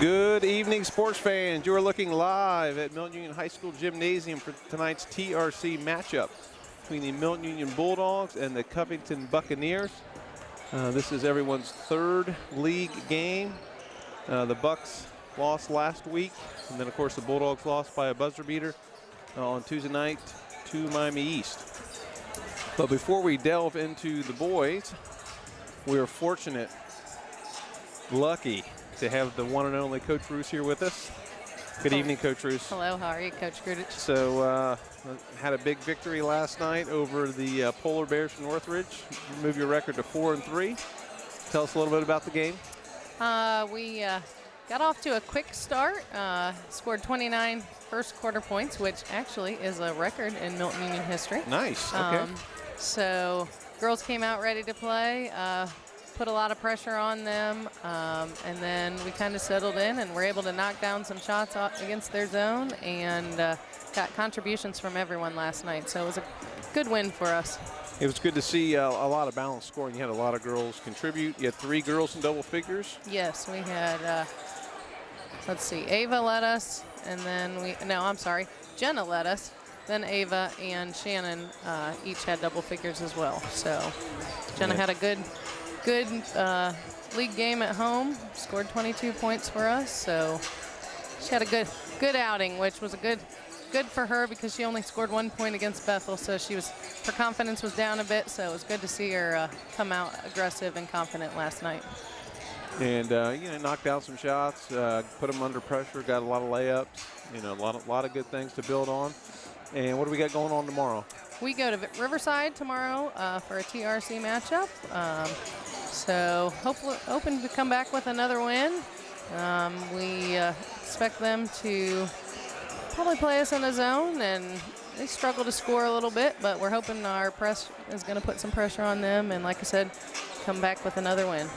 Good evening, sports fans. You are looking live at Milton-Union High School Gymnasium for tonight's TRC matchup between the Milton-Union Bulldogs and the Covington Buccaneers. This is everyone's third league game. The Bucks lost last week, and then of course the Bulldogs lost by a buzzer beater on Tuesday night to Miami East. But before we delve into the boys, we are fortunate, lucky to have the one and only Coach Roos here with us. Good evening, Coach Roos. Hello, how are you, Coach Grudich? So, had a big victory last night over the Polar Bears from Northridge. Move your record to 4-3. Tell us a little bit about the game. We got off to a quick start, scored 29 first quarter points, which actually is a record in Milton-Union history. Nice, okay. So, girls came out ready to play. Put a lot of pressure on them, and then we kind of settled in and were able to knock down some shots against their zone and got contributions from everyone last night. So it was a good win for us. It was good to see a lot of balanced scoring. You had a lot of girls contribute. You had 3 girls in double figures. Yes, we had, let's see, Ava led us, and then Jenna led us. Then Ava and Shannon each had double figures as well. So Jenna had a good league game at home, scored 22 points for us, so she had a good outing, which was good for her because she only scored 1 point against Bethel, so her confidence was down a bit, so it was good to see her come out aggressive and confident last night. And knocked down some shots, put them under pressure, got a lot of layups, a lot of good things to build on. And what do we got going on tomorrow? We go to Riverside tomorrow for a TRC matchup. So hopefully hoping to come back with another win. We expect them to probably play us in a zone, and they struggle to score a little bit, but we're hoping our press is going to put some pressure on them, and like I said, come back with another win.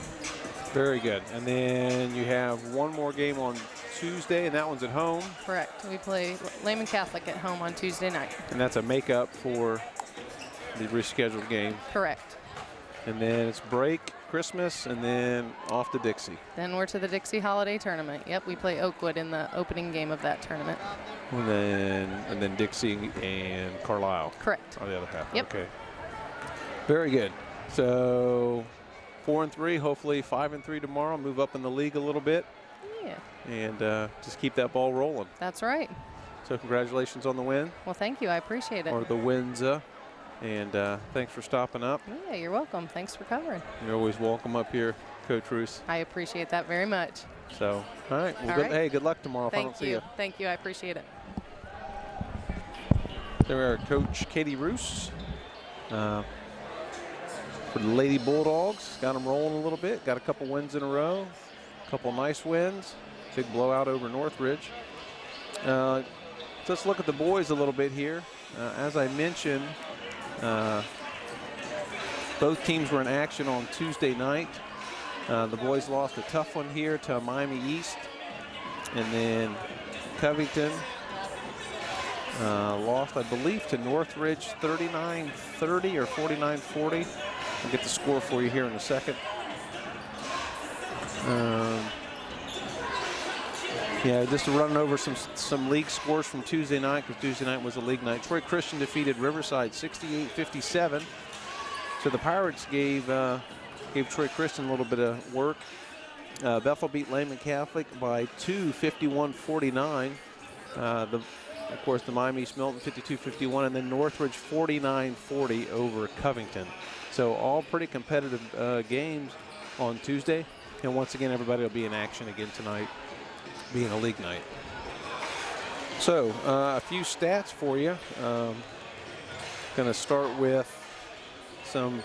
Very good. And then you have one more game on Tuesday, and that one's at home. Correct. We play Lehman Catholic at home on Tuesday night. And that's a makeup for the rescheduled game. Correct. And then it's break, Christmas, and then off to Dixie. Then we're to the Dixie Holiday Tournament. Yep, we play Oakwood in the opening game of that tournament. And then Dixie and Carlisle. Correct. On the other half. Yep. Okay. Very good. So 4-3, hopefully 5-3 tomorrow. Move up in the league a little bit. Yeah. And just keep that ball rolling. That's right. So congratulations on the win. Well, thank you. I appreciate it. Or the wins. And thanks for stopping up. Yeah, you're welcome. Thanks for covering. You're always welcome up here, Coach Roos. I appreciate that very much. So, all right. Well, hey, good luck tomorrow if I don't see you. Thank you. I appreciate it. There are Coach Katie Roos for the Lady Bulldogs. Got them rolling a little bit. Got a couple wins in a row. A couple nice wins. Big blowout over Northridge. Let's look at the boys a little bit here. As I mentioned, both teams were in action on Tuesday night. The boys lost a tough one here to Miami East. And then Covington lost, I believe, to Northridge 39-30 or 49-40. I'll get the score for you here in a second. Yeah, just running over some league scores from Tuesday night, because Tuesday night was a league night. Troy Christian defeated Riverside 68-57. So the Pirates gave Troy Christian a little bit of work. Bethel beat Lehman Catholic by 2, 51-49. Of course, the Miami East Milton 52-51, and then Northridge 49-40 over Covington. So all pretty competitive games on Tuesday. And once again, everybody will be in action again tonight, being a league night. So a few stats for you. Going to start with some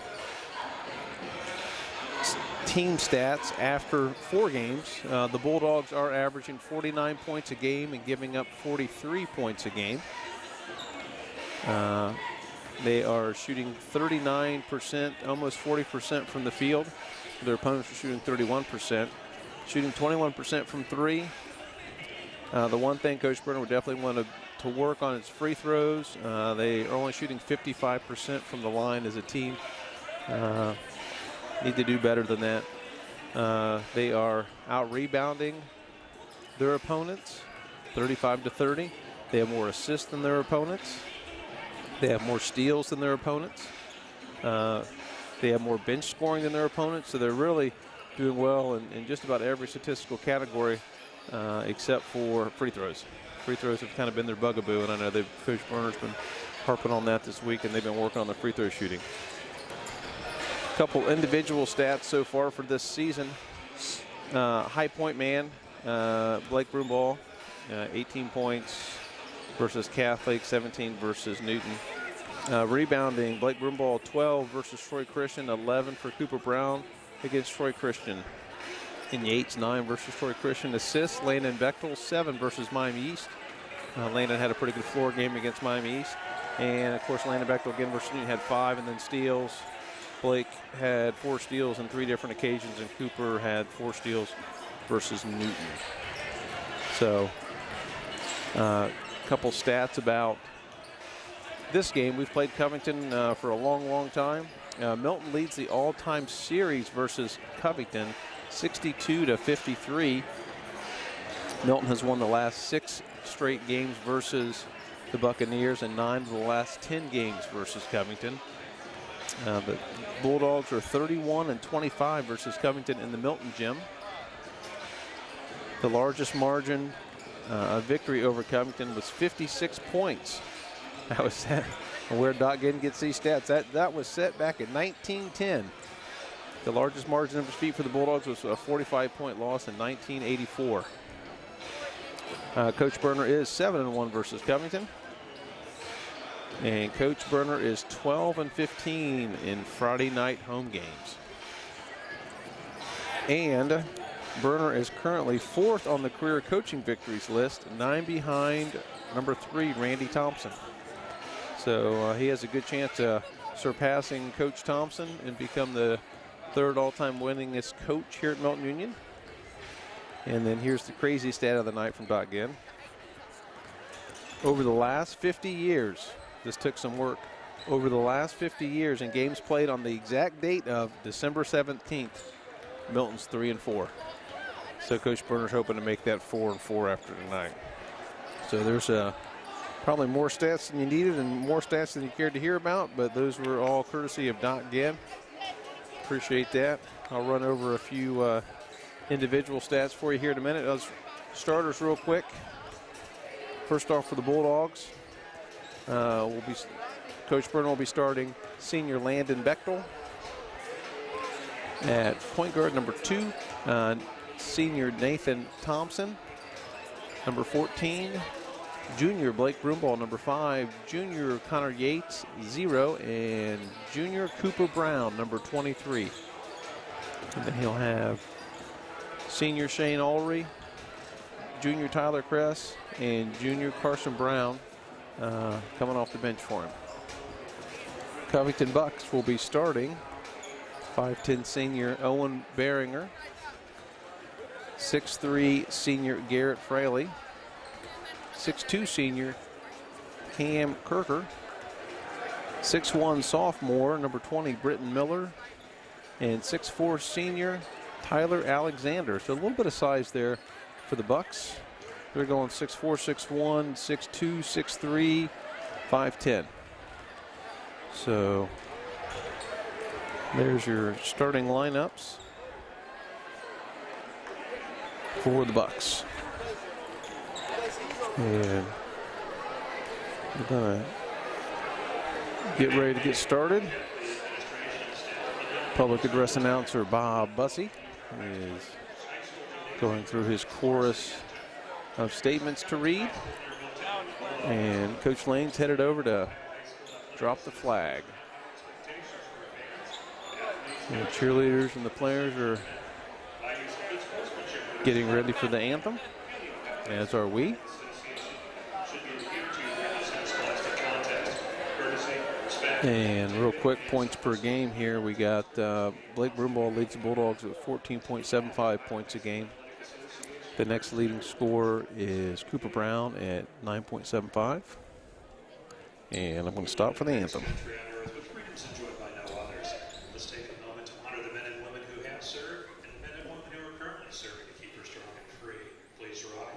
team stats after 4 games. The Bulldogs are averaging 49 points a game and giving up 43 points a game. They are shooting 39%, almost 40% from the field. Their opponents are shooting 31%. Shooting 21% from 3. The one thing Coach Brenner would definitely want to work on is free throws. They are only shooting 55% from the line as a team. Need to do better than that. They are out rebounding their opponents, 35-30. They have more assists than their opponents. They have more steals than their opponents. They have more bench scoring than their opponents. So they're really doing well in just about every statistical category except for free throws. Free throws have kind of been their bugaboo, and I know Coach Berner's been harping on that this week, and they've been working on the free throw shooting. A couple individual stats so far for this season. High point man, Blake Broomball, 18 points versus Catholic, 17 versus Newton. Rebounding, Blake Broomball 12 versus Troy Christian, 11 for Cooper Brown against Troy Christian. In Yates, 9 versus Troy Christian. Assists, Landon Bechtel, 7 versus Miami East. Landon had a pretty good floor game against Miami East. And of course, Landon Bechtel again versus Newton had 5, and then steals. Blake had 4 steals on 3 different occasions, and Cooper had 4 steals versus Newton. So, a couple stats about this game. We've played Covington for a long, long time. Milton leads the all-time series versus Covington, 62-53. Milton has won the last 6 straight games versus the Buccaneers and 9 of the last 10 games versus Covington. The Bulldogs are 31-25 versus Covington in the Milton gym. The largest margin of victory over Covington was 56 points. That was set. Where Doc Ginn gets these stats, that was set back in 1910. The largest margin of defeat for the Bulldogs was a 45-point loss in 1984. Coach Berner is 7-1 versus Covington. And Coach Berner is 12-15 in Friday night home games. And Berner is currently 4th on the career coaching victories list, 9 behind number 3, Randy Thompson. So he has a good chance of surpassing Coach Thompson and become the 3rd all-time winningest coach here at Milton-Union. And then here's the crazy stat of the night from Doc Ginn. Over the last 50 years, this took some work. Over the last 50 years in games played on the exact date of December 17th, Milton's 3-4. So Coach Berner's hoping to make that 4-4 after tonight. So there's probably more stats than you needed and more stats than you cared to hear about, but those were all courtesy of Doc Ginn. Appreciate that. I'll run over a few individual stats for you here in a minute. Those starters real quick. First off for the Bulldogs, Coach Berner will be starting senior Landon Bechtel. At point guard, number 2, senior Nathan Thompson. Number 14, junior Blake Broomball. Number 5, junior Connor Yates, 0. And junior Cooper Brown, number 23. And then he'll have senior Shane Ulrey, junior Tyler Kress, and junior Carson Brown coming off the bench for him. Covington Bucks will be starting 5'10" senior Owen Beringer, 6'3" senior Garrett Fraley, 6'2" senior Cam Kirker, 6'1" sophomore number 20 Britton Miller, and 6'4" senior Tyler Alexander. So a little bit of size there for the Bucks. They're going 6'4", 6'1", 6'2", 6'3", 5'10". So there's your starting lineups for the Bucks. And we're gonna get ready to get started. Public address announcer Bob Bussey is going through his chorus of statements to read. And Coach Lane's headed over to drop the flag. And the cheerleaders and the players are getting ready for the anthem, as are we. And real quick, points per game here. We got Blake Broomball leads the Bulldogs with 14.75 points a game. The next leading scorer is Cooper Brown at 9.75. And I'm going to stop for the anthem. Let's take a moment to honor the men and women who have served and the men and women who are currently serving to keep her strong and free. Please rise.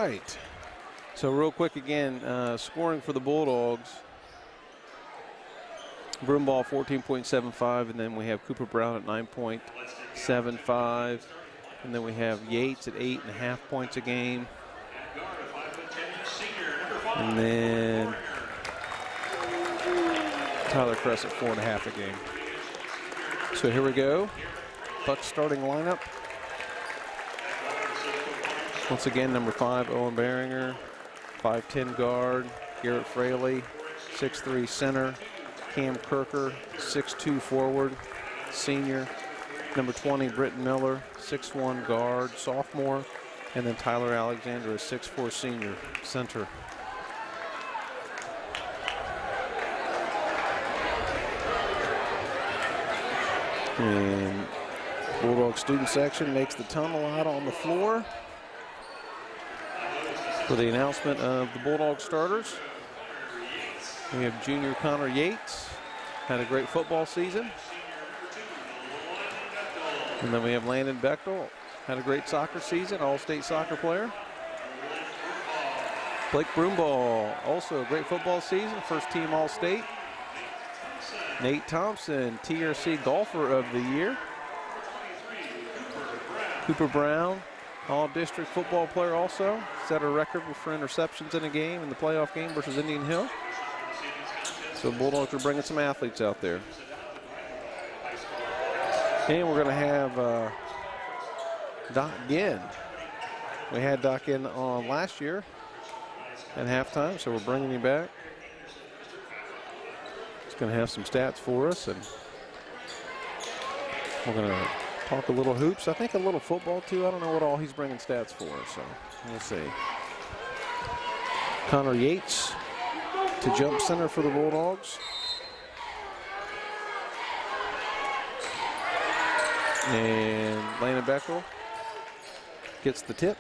right. So real quick again, scoring for the Bulldogs. Broomball 14.75, and then we have Cooper Brown at 9.75. And then we have Yates at 8.5 points a game. And then Tyler Kress at 4.5 a game. So here we go. Bucks starting lineup. Once again, number 5, Owen Behringer. 5'10 guard, Garrett Fraley. 6'3 center, Cam Kirker. 6'2 forward, senior. Number 20, Britton Miller. 6'1 guard, sophomore. And then Tyler Alexander, a 6'4 senior, center. And Bulldog student section makes the tunnel out on the floor for the announcement of the Bulldog starters. We have junior Connor Yates, had a great football season. And then we have Landon Bechtel, had a great soccer season, all-state soccer player. Blake Broomball, also a great football season, first team all-state. Nate Thompson, TRC golfer of the year. Cooper Brown, all-district football player also. Set a record for interceptions in a game in the playoff game versus Indian Hill. So Bulldogs are bringing some athletes out there. And we're going to have Doc Ginn. We had Doc Ginn on last year at halftime, so we're bringing him back. Going to have some stats for us, and we're going to talk a little hoops. I think a little football too. I don't know what all he's bringing stats for, so we'll see. Connor Yates to jump center for the Bulldogs. And Landon Bechtel gets the tip.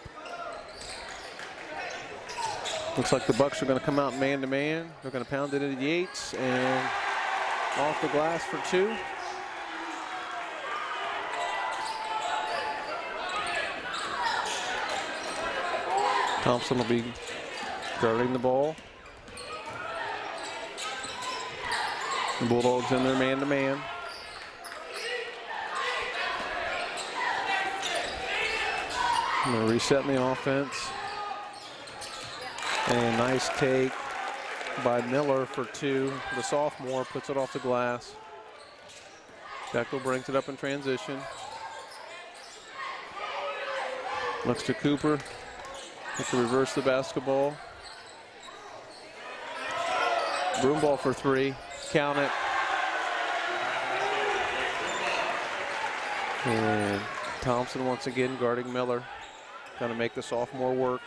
Looks like the Bucks are going to come out man-to-man. They're going to pound it into Yates, and off the glass for 2. Thompson will be guarding the ball. The Bulldogs in their man-to-man. I'm going to reset in the offense. And nice take by Miller for 2. The sophomore puts it off the glass. Bechtel brings it up in transition. Looks to Cooper. Looks to reverse the basketball. Broomball for 3. Count it. And Thompson once again guarding Miller. Going to make the sophomore work.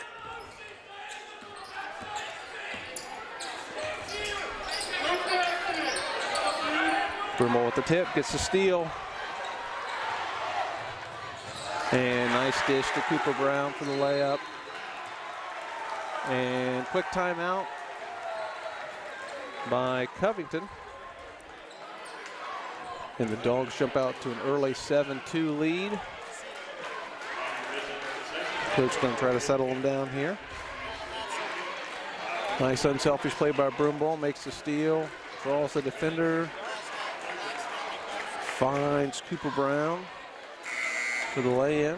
Broomball with the tip, gets the steal. And nice dish to Cooper Brown for the layup. And quick timeout by Covington. And the Dogs jump out to an early 7-2 lead. Coach going to try to settle them down here. Nice unselfish play by Broomball, makes the steal, draws the defender. Finds Cooper Brown for the lay-in.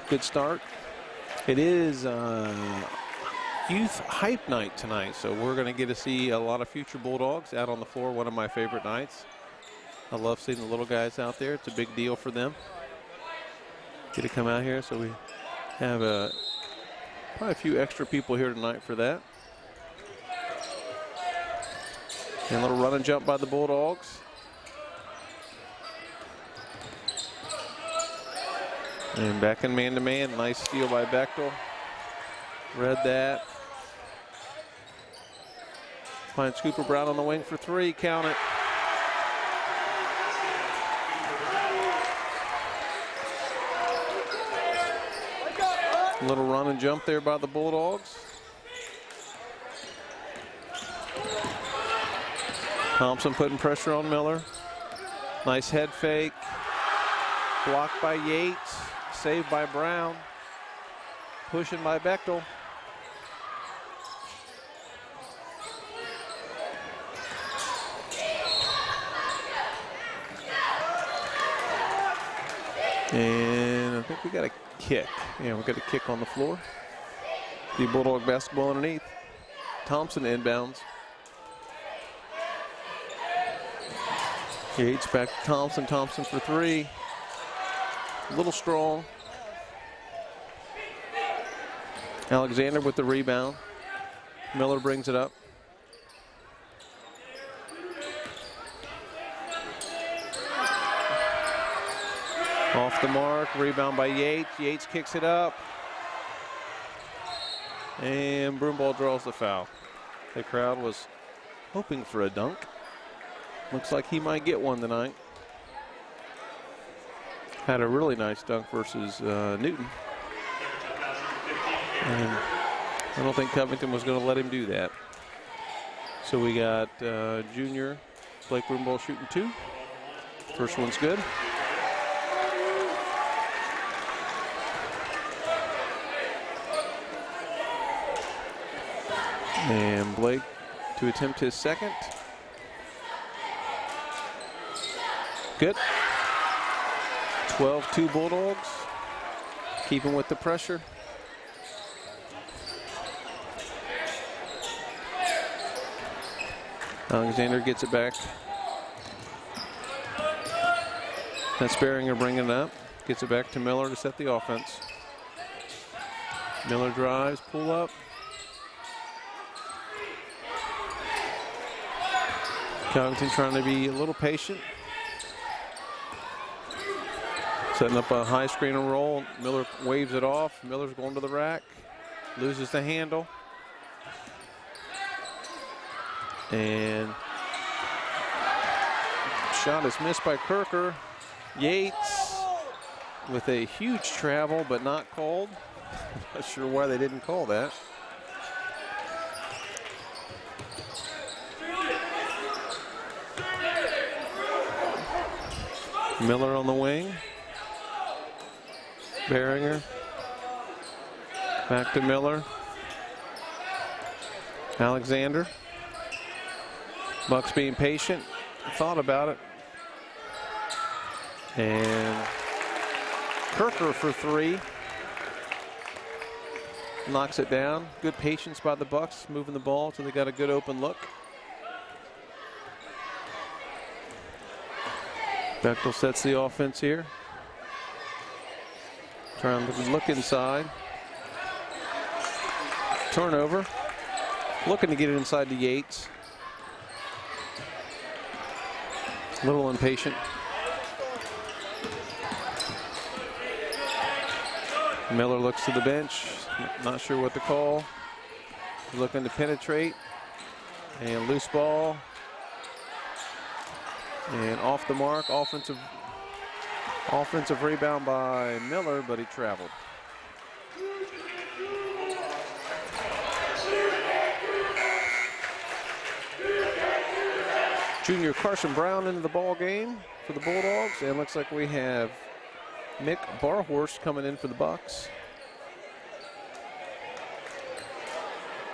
Good start. It is youth hype night tonight, so we're going to get to see a lot of future Bulldogs out on the floor. One of my favorite nights. I love seeing the little guys out there. It's a big deal for them. Get to come out here, so we have probably a few extra people here tonight for that. And a little run and jump by the Bulldogs. And back in man-to-man, nice steal by Bechtel. Read that. Finds Cooper Brown on the wing for 3, count it. A little run and jump there by the Bulldogs. Thompson putting pressure on Miller. Nice head fake. Blocked by Yates. Saved by Brown. pushing by Bechtel. And I think we got a kick. Yeah, we got a kick on the floor. The Bulldog basketball underneath. Thompson inbounds. Yates back to Thompson. Thompson for three. A little strong. Alexander with the rebound. Miller brings it up. Off the mark, rebound by Yates. Yates kicks it up. And Broomball draws the foul. The crowd was hoping for a dunk. Looks like he might get one tonight. Had a really nice dunk versus Newton. And I don't think Covington was going to let him do that. So we got junior Blake Broomball shooting two. First one's good. And Blake to attempt his second. Good. 12-2 Bulldogs. Keeping with the pressure. Alexander gets it back. That's Beringer bringing it up. Gets it back to Miller to set the offense. Miller drives, pull up. Covington trying to be a little patient. Setting up a high screen and roll. Miller waves it off. Miller's going to the rack. Loses the handle. And shot is missed by Kirker. Yates with a huge travel, but not called. Not sure why they didn't call that. Miller on the wing. Beringer. Back to Miller. Alexander. Bucks being patient. Thought about it. And Kirker for three. Knocks it down. Good patience by the Bucks, moving the ball till they got a good open look. Bechtel sets the offense here. Trying to look inside. Turnover. Looking to get it inside to Yates. A little impatient. Miller looks to the bench. Not sure what to call. Looking to penetrate. And loose ball. And off the mark, offensive rebound by Miller, but he traveled. Junior Carson Brown into the ball game for the Bulldogs, and looks like we have Mick Barhorst coming in for the Bucks.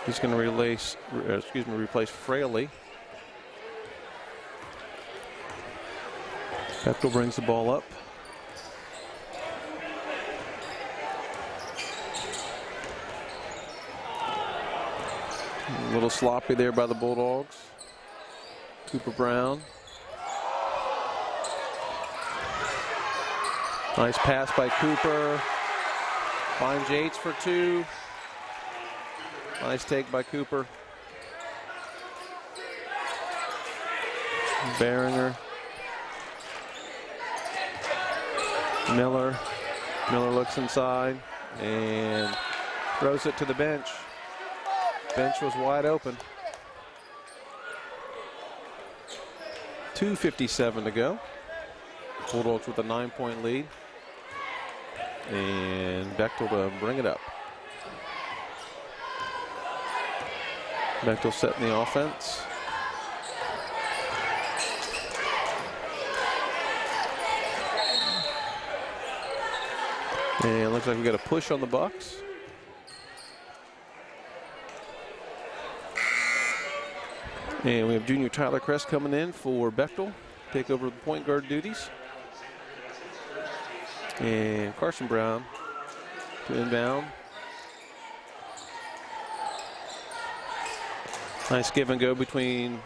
He's going to replace Fraley. Bechtel brings the ball up. A little sloppy there by the Bulldogs. Cooper Brown. Nice pass by Cooper. Finds Yates for two. Nice take by Cooper. Beringer. Miller looks inside and throws it to the bench. Bench was wide open. 2:57 to go. Bulldogs with a 9-point lead. And Bechtel to bring it up. Bechtel setting the offense. And it looks like we got a push on the Bucks. And we have junior Tyler Kress coming in for Bechtel, take over the point guard duties. And Carson Brown to inbound. Nice give and go between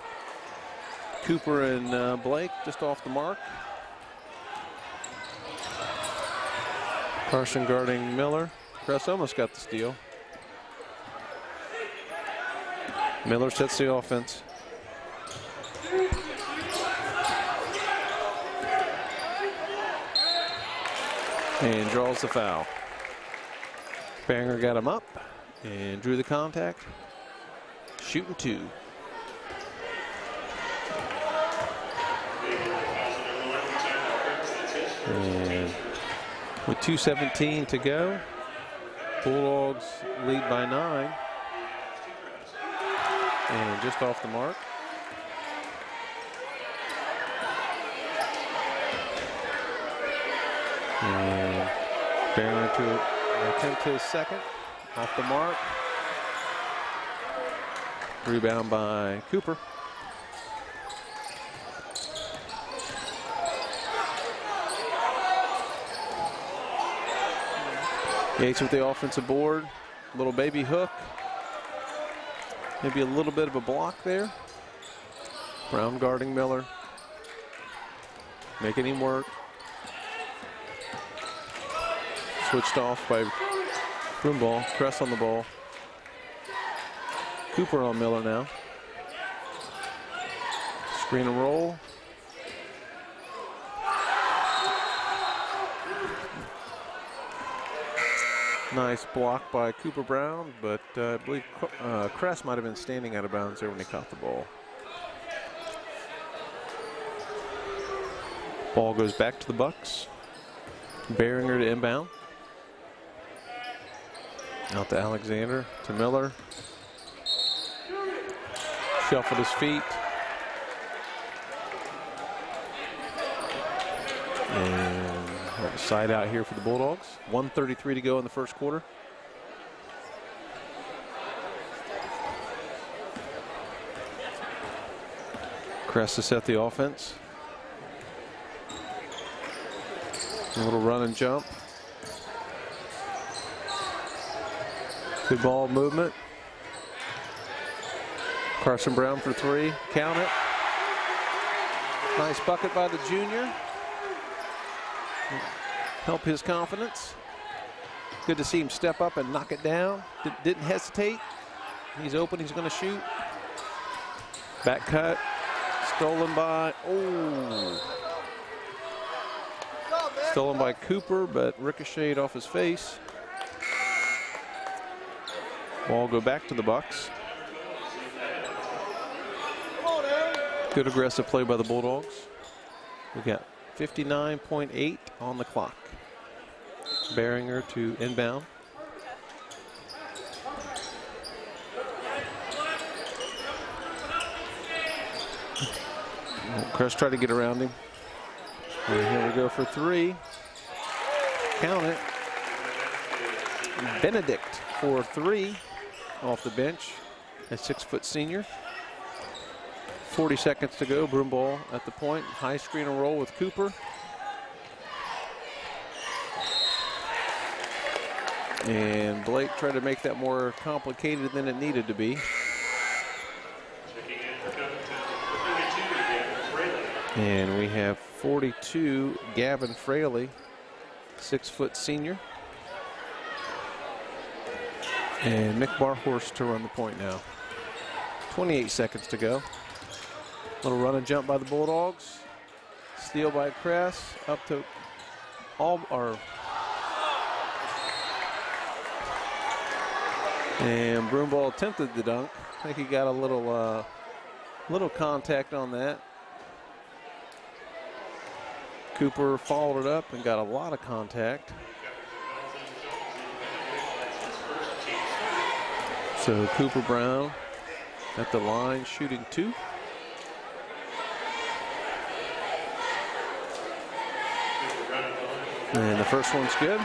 Cooper and Blake, just off the mark. Carson guarding Miller. Kress almost got the steal. Miller sets the offense. And draws the foul. Banger got him up and drew the contact. Shooting 2. And with 2:17 to go, Bulldogs lead by 9. And just off the mark. And Barron to attempt his second. Off the mark. Rebound by Cooper. Yates with the offensive board. Little baby hook. Maybe a little bit of a block there. Brown guarding Miller. Making him work. Switched off by Broomball. Kress on the ball. Cooper on Miller now. Screen and roll. Nice block by Cooper Brown, but I believe Kress might have been standing out of bounds there when he caught the ball. Ball goes back to the Bucks. Behringer to inbound. Out to Alexander, to Miller. Shuffled his feet. And side out here for the Bulldogs. 1:33 to go in the first quarter. Kress to set the offense. A little run and jump. Good ball movement. Carson Brown for 3. Count it. Nice bucket by the junior. Help his confidence. Good to see him step up and knock it down. Didn't hesitate. He's open. He's going to shoot. Back cut. Stolen by. Oh. Stolen by Cooper, but ricocheted off his face. Ball go back to the Bucks. Good aggressive play by the Bulldogs. We got 59.8 on the clock. Behringer to inbound. Kress tried to get around him. And here we go for 3. Count it. Benedict for 3 off the bench. A 6-foot senior. 40 seconds to go. Broomball at the point. High screen and roll with Cooper. And Blake tried to make that more complicated than it needed to be. And we have 42, Gavin Fraley, 6-foot senior. And Mick Barhorst to run the point now. 28 seconds to go. Little run and jump by the Bulldogs. Steal by Kress. Up to and Broomball attempted the dunk. I think he got a little contact on that. Cooper followed it up and got a lot of contact. So Cooper Brown at the line shooting 2. And the first one's good.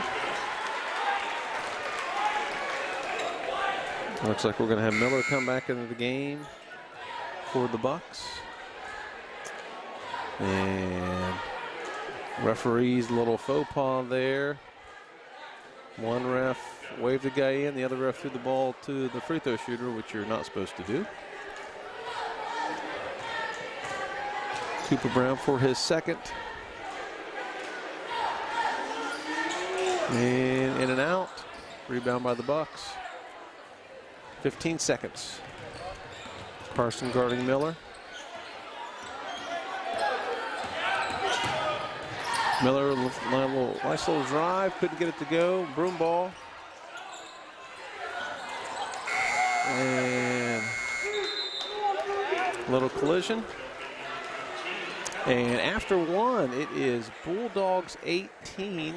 Looks like we're going to have Miller come back into the game for the Bucks. And referee's little faux pas there. One ref waved the guy in, the other ref threw the ball to the free throw shooter, which you're not supposed to do. Cooper Brown for his second. And in and out. Rebound by the Bucks. 15 seconds. Carson guarding Miller. Miller, nice little drive, couldn't get it to go. Broom ball. And a little collision. And after one, it is Bulldogs 18,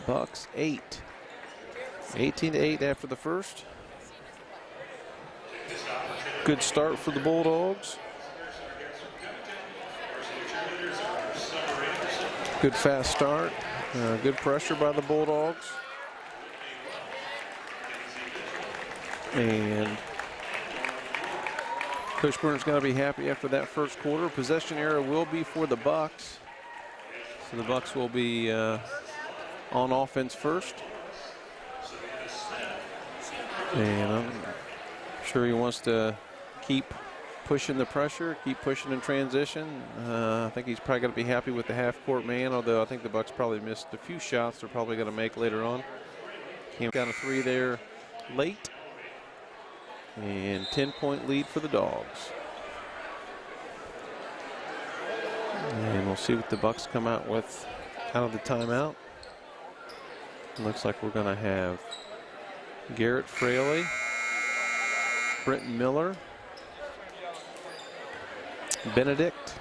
Bucks 8. 18-8 after the first. Good start for the Bulldogs. Good fast start. Good pressure by the Bulldogs. And Coach Burns going to be happy after that first quarter. Possession error will be for the Bucks. So the Bucks will be on offense first. And I'm sure he wants to keep pushing the pressure, keep pushing in transition. I think he's probably going to be happy with the half-court man, although I think the Bucks probably missed a few shots they're probably going to make later on. Came down a three there late. And 10-point lead for the Dogs. And we'll see what the Bucks come out with out of the timeout. Looks like we're going to have Garrett Fraley, Brenton Miller, Benedict,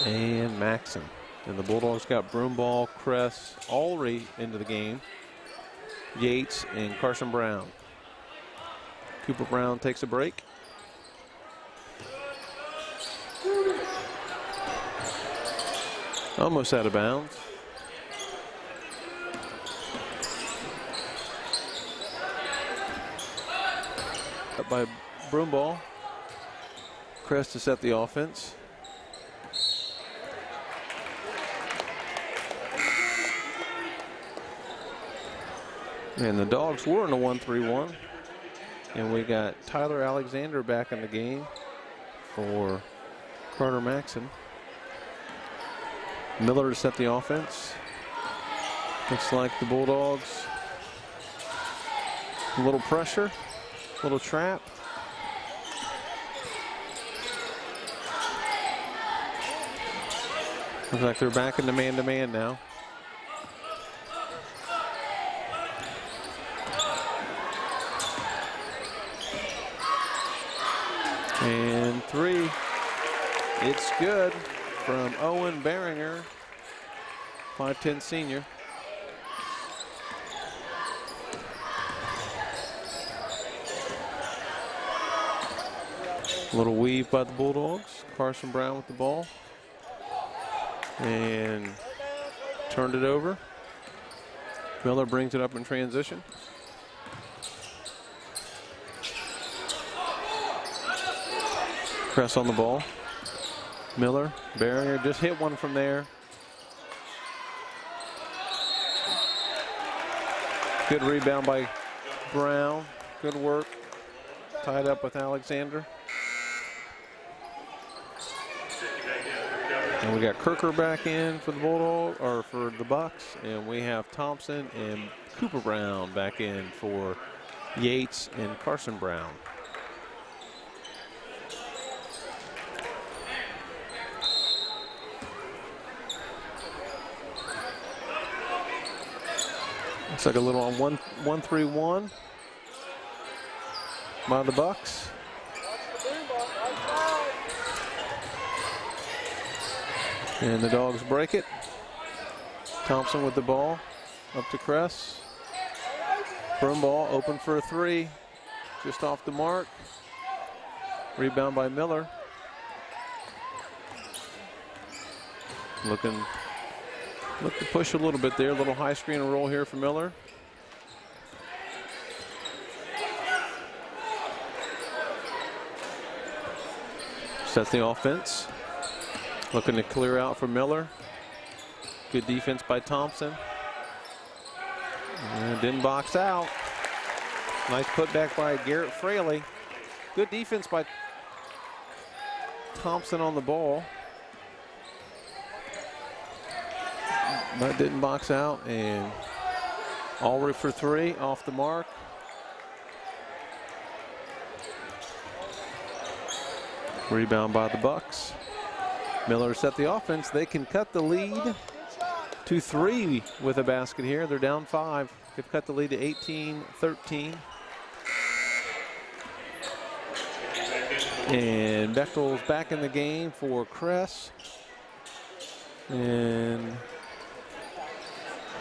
and Maxson. And the Bulldogs got Broomball, Kress, Ulrey into the game. Yates and Carson Brown. Cooper Brown takes a break. Almost out of bounds. Up by Broomball. Kress to set the offense. And the Dogs were in a 1-3-1. And we got Tyler Alexander back in the game for Carter Maxson. Miller to set the offense. Looks like the Bulldogs. A little pressure, a little trap. Looks like they're back in the man-to-man now. And three, it's good from Owen Beringer, 5'10" senior. A little weave by the Bulldogs. Carson Brown with the ball. And turned it over. Miller brings it up in transition. Kress on the ball. Miller, Beringer just hit one from there. Good rebound by Brown. Good work. Tied up with Alexander. And we got Kirker back in for the Bulldogs, or for the Bucks, and we have Thompson and Cooper Brown back in for Yates and Carson Brown. Looks like a little on 1-3-1 by the Bucks. And the Dogs break it. Thompson with the ball up to Kress. Broomball open for a three. Just off the mark. Rebound by Miller. Look to push a little bit there. A little high screen and roll here for Miller. Sets the offense. Looking to clear out for Miller. Good defense by Thompson. And didn't box out. Nice putback by Garrett Fraley. Good defense by Thompson on the ball. But didn't box out. And Alry for three, off the mark. Rebound by the Bucks. Miller set the offense. They can cut the lead to 3 with a basket here. They're down 5. They've cut the lead to 18-13. And Bechtel's back in the game for Kress. And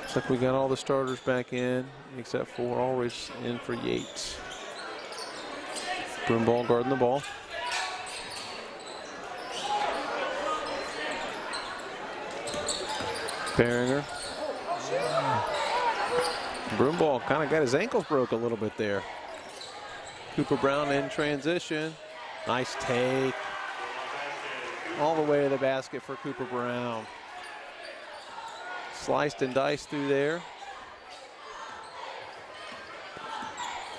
looks like we got all the starters back in, except for always in for Yates. Broomball guarding the ball. Behringer. Broomball kind of got his ankles broke a little bit there. Cooper Brown in transition. Nice take. All the way to the basket for Cooper Brown. Sliced and diced through there.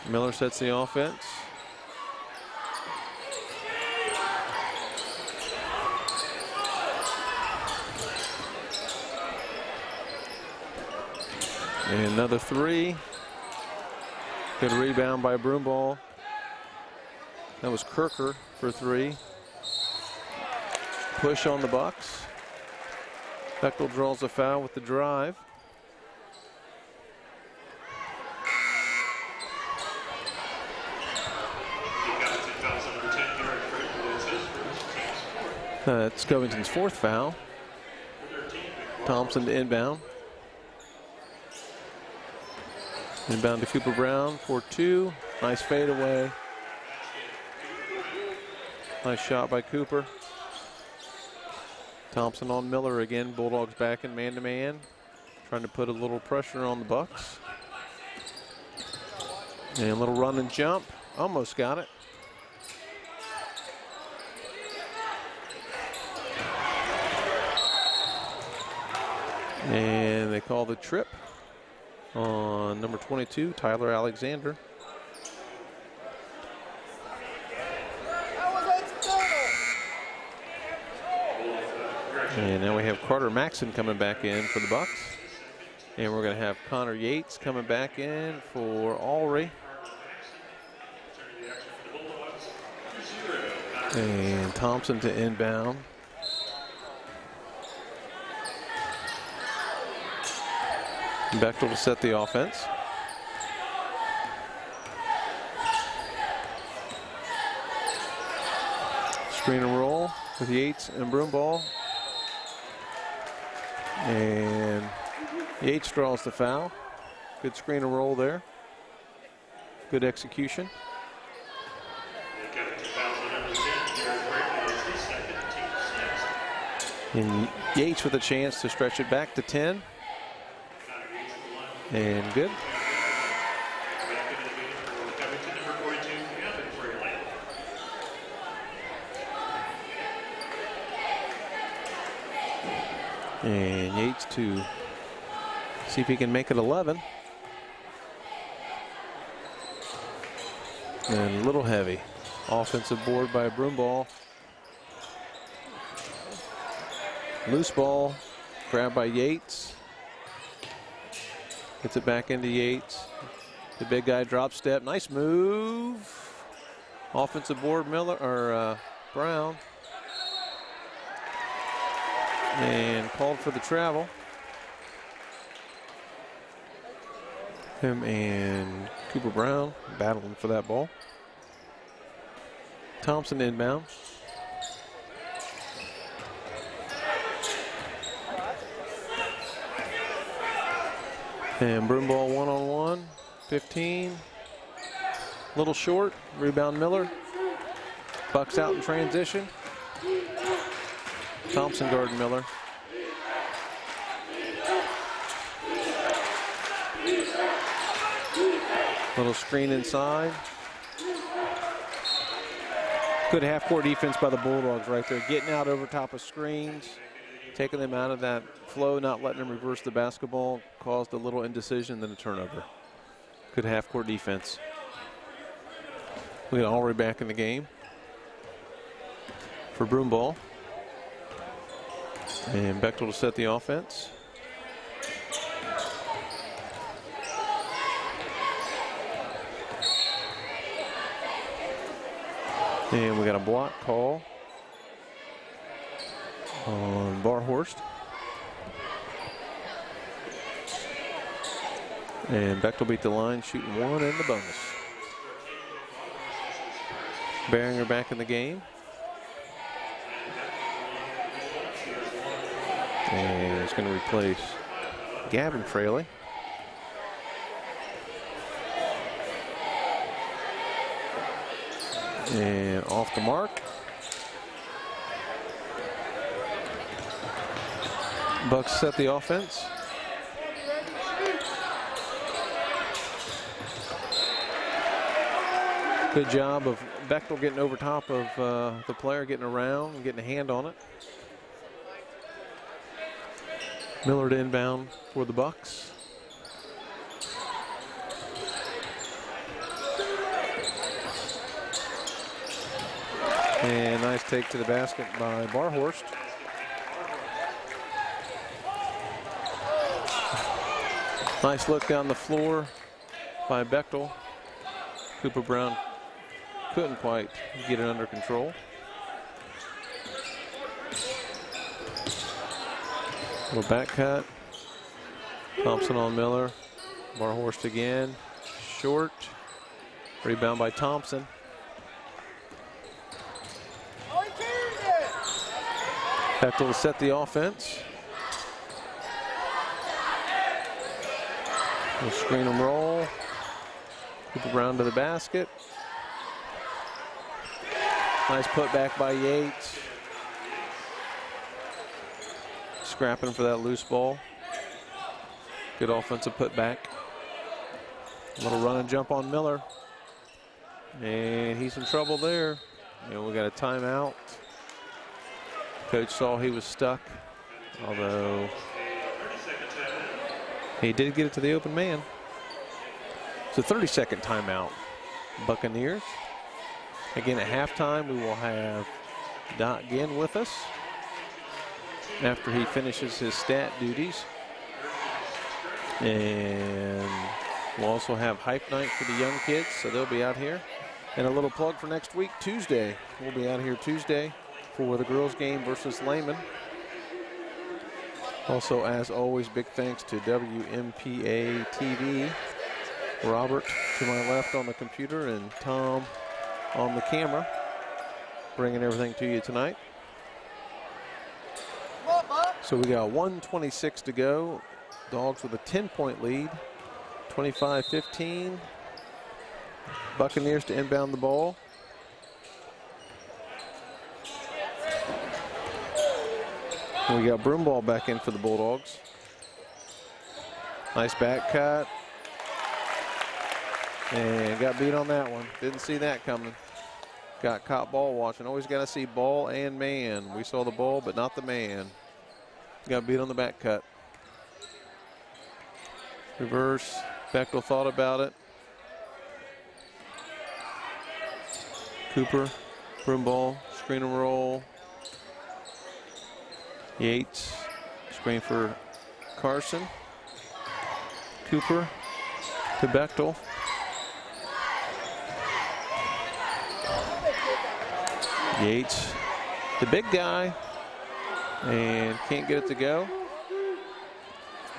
Miller sets the offense. And another three. Good rebound by Broomball. That was Kirker for three. Push on the Bucks. Bechtel draws a foul with the drive. It's Covington's 4th foul. Thompson to inbound. Inbound to Cooper Brown for 2. Nice fadeaway. Nice shot by Cooper. Thompson on Miller again. Bulldogs back in man-to-man. Trying to put a little pressure on the Bucks. And a little run and jump. Almost got it. And they call the trip on number 22, Tyler Alexander. And now we have Carter Maxson coming back in for the Bucks. And we're going to have Connor Yates coming back in for Alry. And Thompson to inbound. Bechtel to set the offense. Screen and roll with Yates and Broomball. And Yates draws the foul. Good screen and roll there. Good execution. And Yates with a chance to stretch it back to 10. And good. And Yates to see if he can make it 11. And a little heavy. Offensive board by Broomball. Loose ball, grabbed by Yates. Gets it back into Yates. The big guy drop step. Nice move. Offensive board, Miller or Brown. And called for the travel. Him and Cooper Brown battling for that ball. Thompson inbound. And Broomball one-on-one, 15. Little short, rebound Miller. Bucks out in transition. Thompson guarding Miller. Little screen inside. Good half-court defense by the Bulldogs right there, getting out over top of screens, taking them out of that flow, not letting them reverse the basketball, caused a little indecision, then a turnover. Good half-court defense. We got Already back in the game for Broomball. And Bechtel to set the offense. And we got a block call on Barhorst. And Bechtel beat the line, shooting one in the bonus. Behringer back in the game. And it's going to replace Gavin Fraley. And off the mark. Bucks set the offense. Good job of Bechtel getting over top of the player, getting around and getting a hand on it. Miller to inbound for the Bucks. And nice take to the basket by Barhorst. Nice look down the floor by Bechtel. Cooper Brown couldn't quite get it under control. Little back cut. Thompson on Miller. Barhorst again. Short. Rebound by Thompson. Bechtel to set the offense. We'll screen and roll. Cooper Brown to the basket. Nice putback by Yates. Scrapping for that loose ball. Good offensive putback. A little run and jump on Miller. And he's in trouble there. And we got a timeout. Coach saw he was stuck, although he did get it to the open man. It's a 30-second timeout. Buccaneers. Again, at halftime, we will have Dot Ginn with us after he finishes his stat duties. And we'll also have hype night for the young kids, so they'll be out here. And a little plug for next week, Tuesday. We'll be out here Tuesday for the girls game versus Lehman. Also, as always, big thanks to WMPA TV. Robert to my left on the computer and Tom on the camera, bringing everything to you tonight. So we got 1:26 to go. Dogs with a 10-point lead, 25-15. Buccaneers to inbound the ball. And we got Broomball back in for the Bulldogs. Nice back cut. And got beat on that one. Didn't see that coming. Got caught ball watching. Always got to see ball and man. We saw the ball, but not the man. Got beat on the back cut. Reverse. Bechtel thought about it. Cooper, Broomball, screen and roll. Yates, screen for Carson. Cooper to Bechtel. Yates, the big guy, and can't get it to go.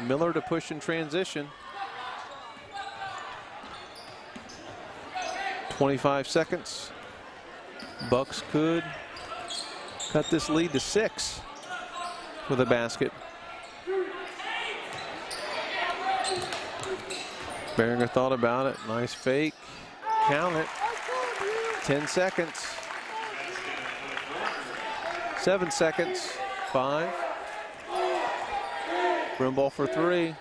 Miller to push in transition. 25 seconds. Bucks could cut this lead to 6 with a basket. Behringer thought about it. Nice fake. Count it. 10 seconds. 7 seconds. 5. Broomball for 3.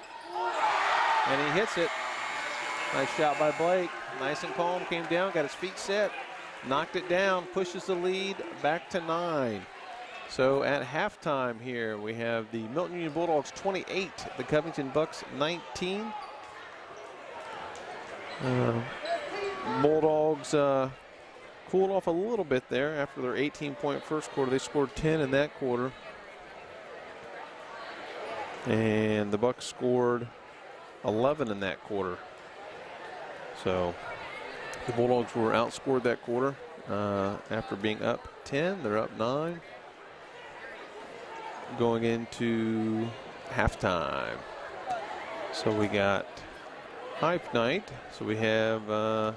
And he hits it. Nice shot by Blake. Nice and calm. Came down. Got his feet set. knocked it down, pushes the lead back to 9. So at halftime here, we have the Milton-Union Bulldogs 28, the Covington Bucks 19. Bulldogs cooled off a little bit there after their 18-point first quarter. They scored 10 in that quarter. And the Bucks scored 11 in that quarter. So the Bulldogs were outscored that quarter after being up 10. They're up 9. Going into halftime. So we got hype night. So we have the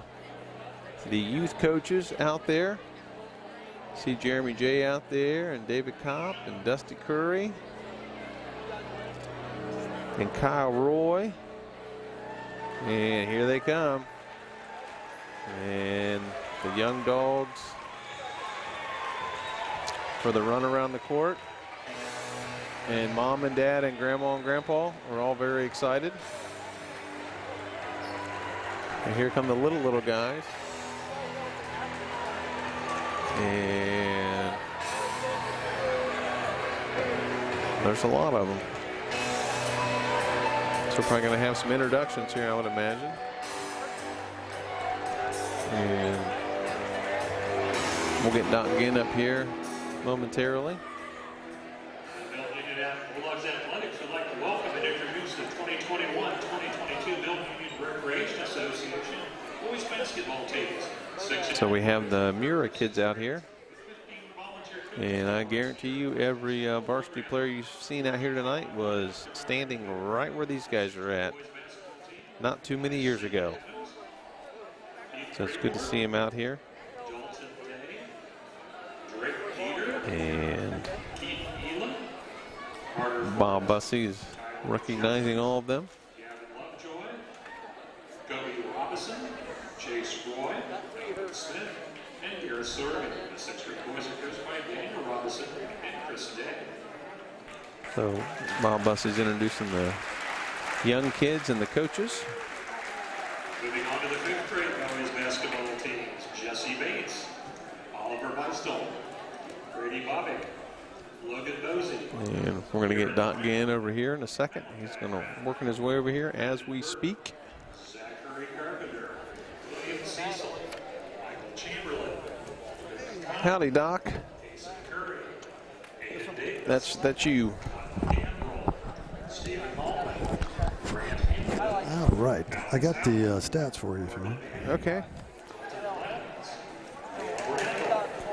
youth coaches out there. See Jeremy J out there, and David Kopp and Dusty Curry and Kyle Roy. And here they come. And the young dogs for the run around the court. And mom and dad and grandma and grandpa are all very excited. And here come the little guys. And there's a lot of them. So we're probably going to have some introductions here, I would imagine. And we'll get Doc Ginn up here momentarily. Bulldogs Athletics would like to welcome and introduce the 2021-2022 Milton-Union Recreation Association boys basketball teams. So we have the Mura kids out here. And I guarantee you every varsity player you've seen out here tonight was standing right where these guys are at not too many years ago. So it's good to see him out here. And Bob Bussey is recognizing all of them. Robinson, Chase Roy, Smith, and Garrett Surg. The 6th grade boys are coached by Daniel Robinson and Chris Day. So Bob Bussey's introducing the young kids and the coaches. Moving on to the 5th grade boys basketball teams. Jesse Bates, Oliver Weistel, Brady Bobick, Logan Bosey. And we're going to get Doc Ginn over here in a second. He's going to working his way over here as we speak. Zachary Carpenter, William Cecil, Michael Chamberlain. Howdy, Doc. Jason Curry, Hayden Davis. That's you. Stephen Malman, Grant All right. I got the stats for you if you want. Okay.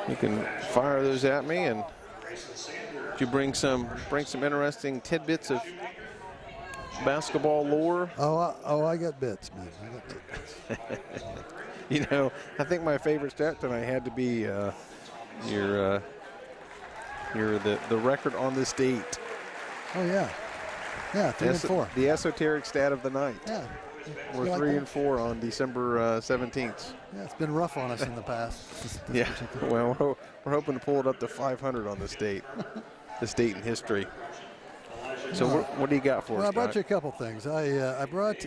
You can fire those at me, and you bring some interesting tidbits of basketball lore. I got bits, man. I got tidbits. You know, I think my favorite stat tonight had to be the record on this date. Oh yeah, 3 and 4. The esoteric stat of the night. Yeah, we're 3 and 4 on December 17th. Yeah, it's been rough on us in the past. Yeah, well, we're hoping to pull it up to 500 on this date. This date in history. So what do you got for us, I brought Doc? you a couple things. I brought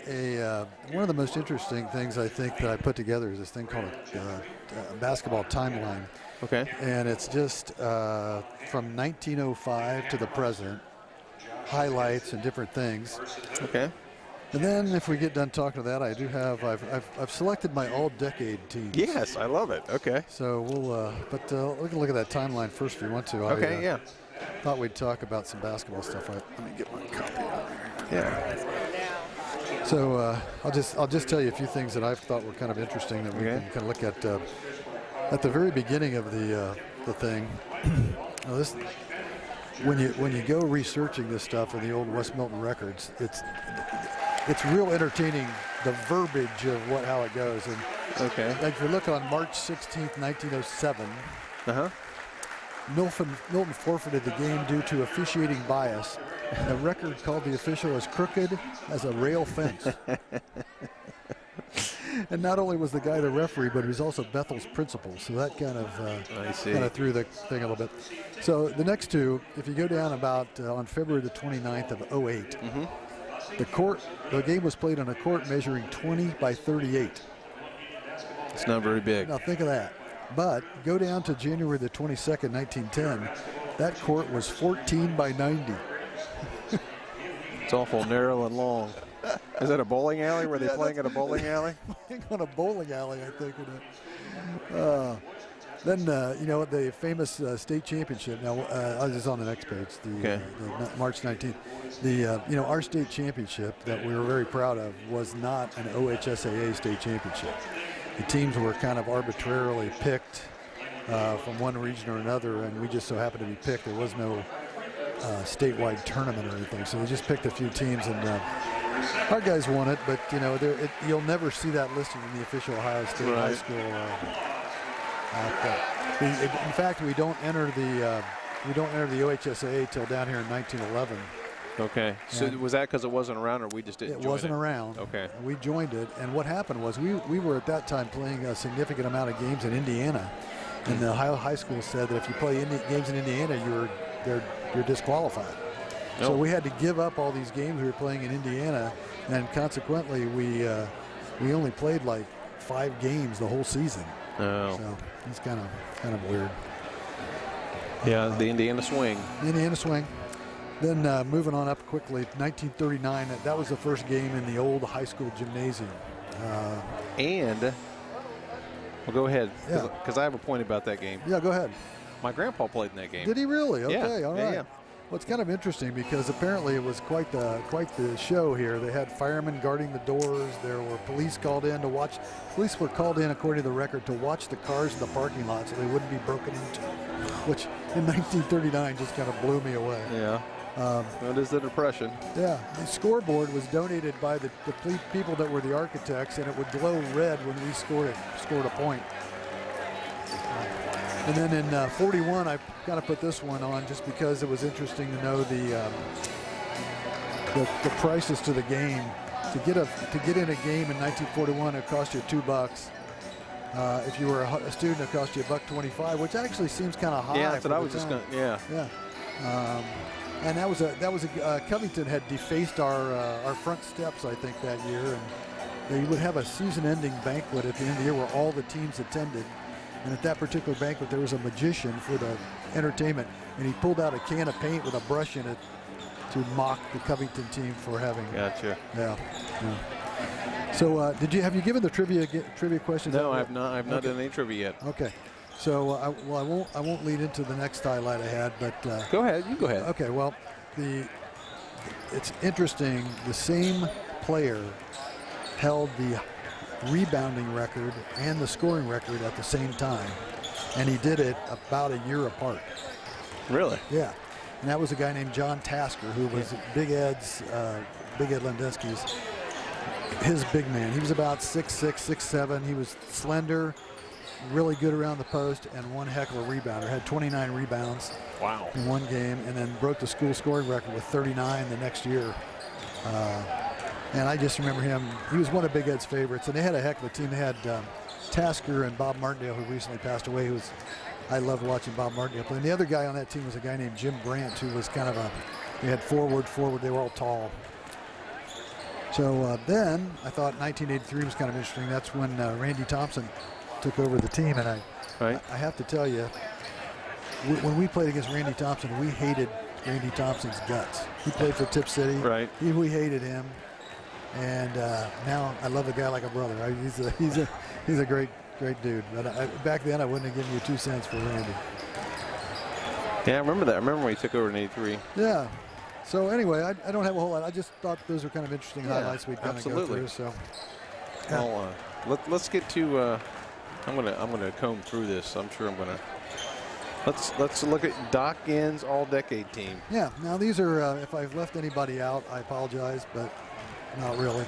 one of the most interesting things I think that I put together is this thing called a basketball timeline. Okay. And it's just from 1905 to the present, highlights and different things. Okay. And then if we get done talking to that, I do have I've selected my all-decade teams. Yes, I love it. Okay. So we'll we can look at that timeline first if you want to. Okay. Yeah. Thought we'd talk about some basketball stuff. Let me get my copy out here. Yeah. So I'll just tell you a few things that I've thought were kind of interesting that we can kind of look at the very beginning of the thing. Now this, when you go researching this stuff in the old West Milton records, it's real entertaining, the verbiage of how it goes. And okay. like if you look on March 16th, 1907. Milton forfeited the game due to officiating bias. And the record called the official as crooked as a rail fence. And not only was the guy the referee, but he was also Bethel's principal. So that kind of threw the thing a little bit. So the next two, if you go down about on February the 29th of 08, the game was played on a court measuring 20 by 38. It's not very big. Now think of that. But go down to January the 22nd, 1910. That court was 14 by 90. It's awful narrow and long. Is that a bowling alley? Were they playing at a bowling alley? Playing on a bowling alley, I think. Then, you know, the famous state championship. Now, I was on the next page, the March 19th. You know, our state championship that we were very proud of was not an OHSAA state championship. The teams were kind of arbitrarily picked from one region or another, and we just so happened to be picked. There was no statewide tournament or anything, so they just picked a few teams, and our guys won it. But you know, you'll never see that listed in the official Ohio State high school. In fact, we don't enter the OHSAA till down here in 1911. Okay. So was that because it wasn't around, or we just didn't? It wasn't around. Okay. We joined it, and what happened was we were at that time playing a significant amount of games in Indiana, and the Ohio high school said that if you play games in Indiana, you're disqualified. Nope. So we had to give up all these games we were playing in Indiana, and consequently we only played like 5 games the whole season. Oh. So it's kind of weird. Yeah, the Indiana swing. The Indiana swing. Then moving on up quickly, 1939. That was the first game in the old high school gymnasium. Well, go ahead, because Yeah. I have a point about that game. Yeah, go ahead. My grandpa played in that game. Did he really? Yeah. Okay, all right. Yeah. Well, it's kind of interesting because apparently it was quite the show here. They had firemen guarding the doors. There were police called in to watch. Police were called in, according to the record, to watch the cars in the parking lot so they wouldn't be broken into, which in 1939 just kind of blew me away. Yeah. That is the Depression. Yeah, the scoreboard was donated by the people that were the architects, and it would glow red when we scored a point. And then in 41, I kind of put this one on just because it was interesting to know the prices to the game. To get in a game in 1941, it cost you $2. If you were a student, it cost you $1.25, which actually seems kind of high. Yeah, that's what I was just going. Yeah. Yeah. And that was Covington had defaced our front steps, I think, that year, and they would have a season-ending banquet at the end of the year where all the teams attended. And at that particular banquet, there was a magician for the entertainment, and he pulled out a can of paint with a brush in it to mock the Covington team for having. Gotcha. Yeah. So, have you given the trivia questions? No, I have not. I've not done any trivia yet. Okay. So, I won't lead into the next highlight I had, but go ahead. You go ahead. Okay. Well, it's interesting. The same player held the rebounding record and the scoring record at the same time, and he did it about a year apart. Really? Yeah. And that was a guy named John Tasker, who was Big Ed Lendeski's his big man. He was about 6'6", 6'7". He was slender, really good around the post, and one heck of a rebounder. Had 29 rebounds. Wow. In one game, and then broke the school scoring record with 39 the next year. And I just remember him. He was one of Big Ed's favorites, and they had a heck of a team. They had Tasker and Bob Martindale, who recently passed away. I loved watching Bob Martindale play. And the other guy on that team was a guy named Jim Brandt, who was kind of they had forward. They were all tall. So then I thought 1983 was kind of interesting. That's when Randy Thompson took over the team, and I have to tell you, when we played against Randy Thompson, we hated Randy Thompson's guts. He played for Tip City. Right. We hated him. And now I love the guy like a brother. He's a great dude. But back then I wouldn't have given you 2 cents for Randy. Yeah, I remember that. I remember when he took over in '83. Yeah. So anyway, I don't have a whole lot. I just thought those were kind of interesting highlights we'd kind of go through. So. Yeah. Well, let's get to. I'm gonna comb through this. I'm sure I'm gonna. Let's look at Doc Ginn's all-decade team. Yeah. Now these are. If I've left anybody out, I apologize, but. Not really.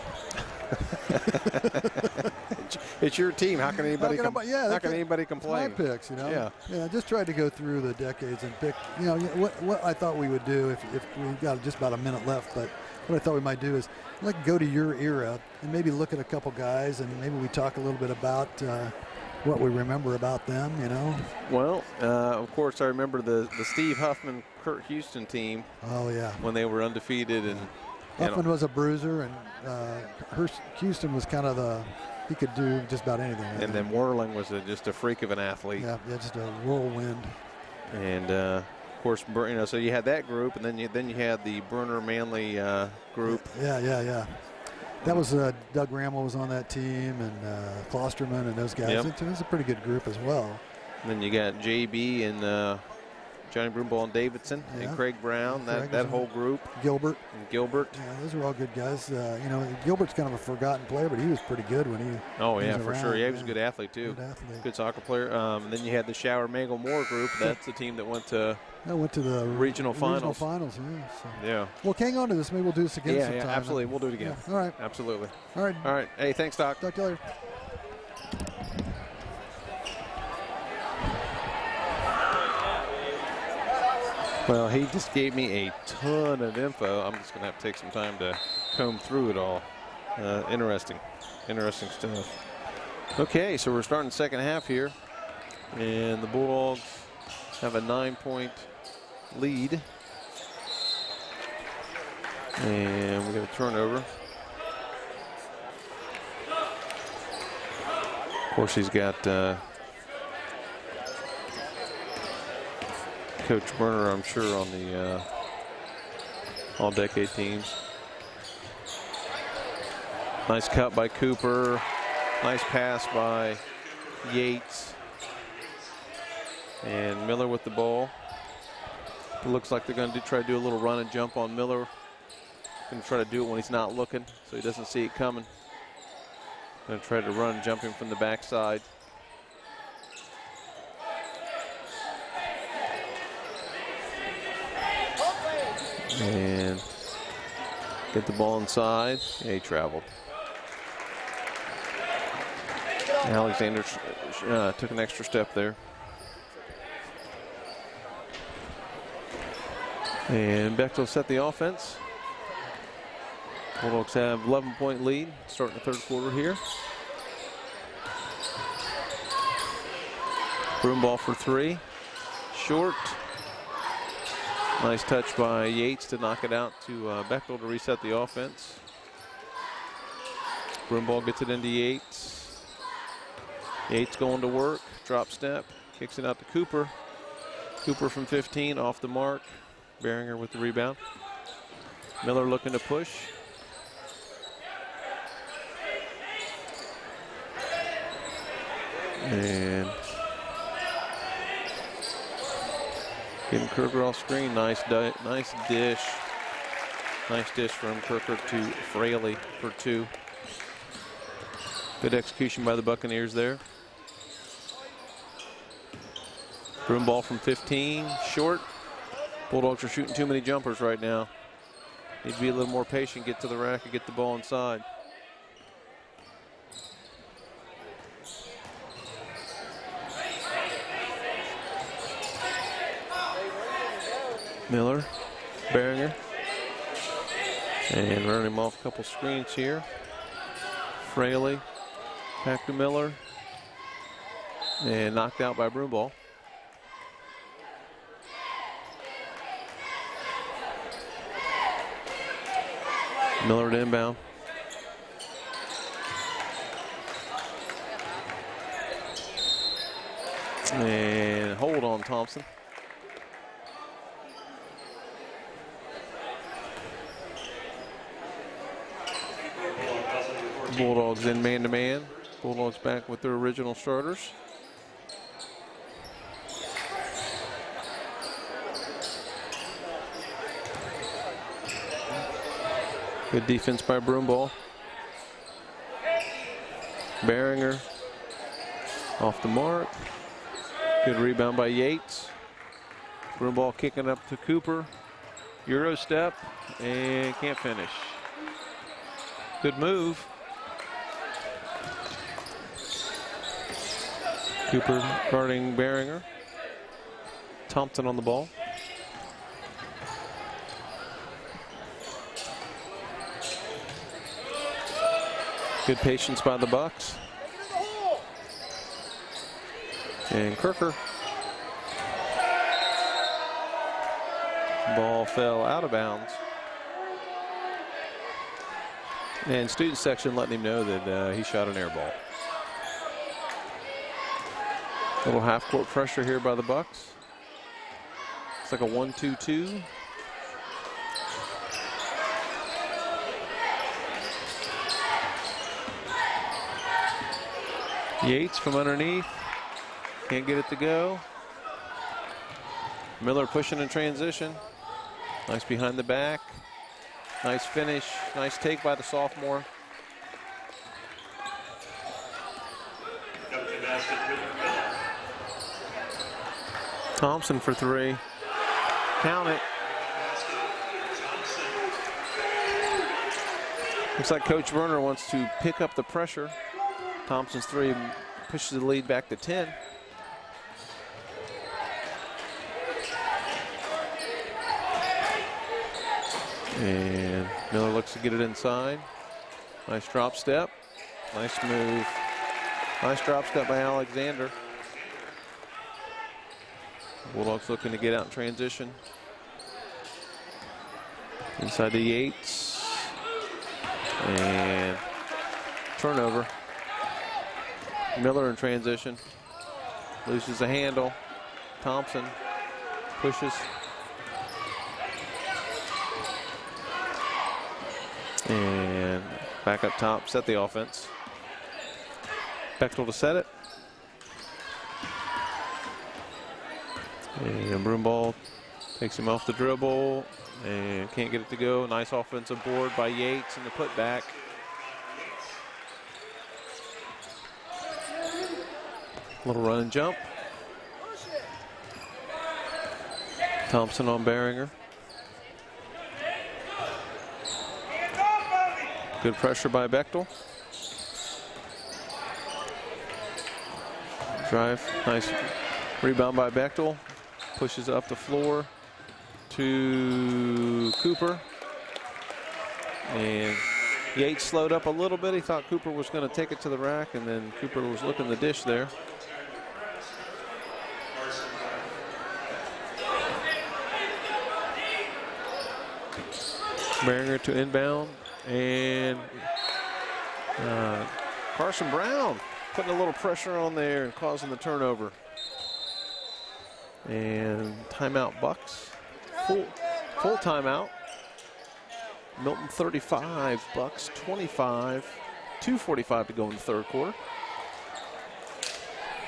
It's your team. How can anybody? How can anybody complain? My picks, you know. Yeah. Yeah. I just tried to go through the decades and pick. You know what I thought we would do if we've got just about a minute left. But what I thought we might do is go to your era and maybe look at a couple guys and maybe we talk a little bit about what we remember about them. You know. Well, of course I remember the Steve Huffman, Kurt Houston team. Oh yeah. When they were undefeated and. Huffman was a bruiser, and Houston was kind of he could do just about anything. And then Whirling was just a freak of an athlete. Yeah, just a whirlwind. And of course, so you had that group, and then you had the Brunner Manley group. Yeah. That was Doug Ramel was on that team, and Klosterman and those guys. Yep. It was a pretty good group as well. And then you got JB and Johnny Broomball and Davidson and Craig Brown, that whole group. Gilbert. And Gilbert. Yeah, those were all good guys. Gilbert's kind of a forgotten player, but he was pretty good when he. Oh yeah, was for around. sure. Yeah, he was a good athlete too. Good athlete. Good soccer player. And then you had the Shower Mangle Moore group. That's the team that went to. The regional finals. Regional finals, yeah. So. Yeah. Well, hang on to this. Maybe we'll do this again sometime. Yeah, absolutely. We'll do it again. Yeah. All right. Absolutely. All right. All right. Hey, thanks, Doc. Talk to you later. Well, he just gave me a ton of info. I'm just going to have to take some time to comb through it all. Interesting stuff. Okay, so we're starting the second half here. And the Bulldogs have a 9-point lead. And we got a turnover. Of course, he's got Coach Brunner, I'm sure, on the all-decade teams. Nice cut by Cooper. Nice pass by Yates. And Miller with the ball. It looks like they're going to try to do a little run and jump on Miller. Going to try to do it when he's not looking, so he doesn't see it coming. Going to try to run, jump him from the backside. And get the ball inside. Yeah, he traveled. Alexander took an extra step there. And Bechtel set the offense. Bulldogs have 11-point lead starting the third quarter here. Broomball for three. Short. Nice touch by Yates to knock it out to Bechtel to reset the offense. Broomball gets it into Yates. Yates going to work. Drop step. Kicks it out to Cooper. Cooper from 15 off the mark. Behringer with the rebound. Miller looking to push. And getting Kirker off screen. Nice dish. Nice dish from Kirker to Fraley for two. Good execution by the Buccaneers there. Broomball from 15, short. Bulldogs are shooting too many jumpers right now. Need to be a little more patient, get to the rack and get the ball inside. Miller, Behringer, and running him off a couple screens here. Fraley, back to Miller, and knocked out by Broomball. Miller to inbound. And hold on Thompson. Bulldogs in man-to-man. Bulldogs back with their original starters. Good defense by Broomball. Behringer off the mark. Good rebound by Yates. Broomball kicking up to Cooper. Euro step and can't finish. Good move. Cooper guarding Behringer. Thompson on the ball. Good patience by the Bucks. And Kirker. Ball fell out of bounds. And student section letting him know that he shot an air ball. Little half-court pressure here by the Bucks. It's like a 1-2-2. Yates from underneath. Can't get it to go. Miller pushing in transition. Nice behind the back. Nice finish. Nice take by the sophomore. Thompson for three. Count it. Looks like Coach Werner wants to pick up the pressure. Thompson's three pushes the lead back to 10. And Miller looks to get it inside. Nice drop step. Nice move. Nice drop step by Alexander. Bulldogs looking to get out in transition. Inside to Yates. And turnover. Miller in transition. Loses the handle. Thompson pushes. And back up top, set the offense. Bechtel to set it. And Broomball takes him off the dribble and can't get it to go. Nice offensive board by Yates and the putback. Little run and jump. Thompson on Behringer. Good pressure by Bechtel. Drive, nice rebound by Bechtel. Pushes up the floor to Cooper. And Yates slowed up a little bit. He thought Cooper was going to take it to the rack, and then Cooper was looking the dish there. Behringer to inbound, and Carson Brown putting a little pressure on there and causing the turnover. And timeout Bucks. Full timeout. Milton 35, Bucks 25. 2:45 to go in the third quarter.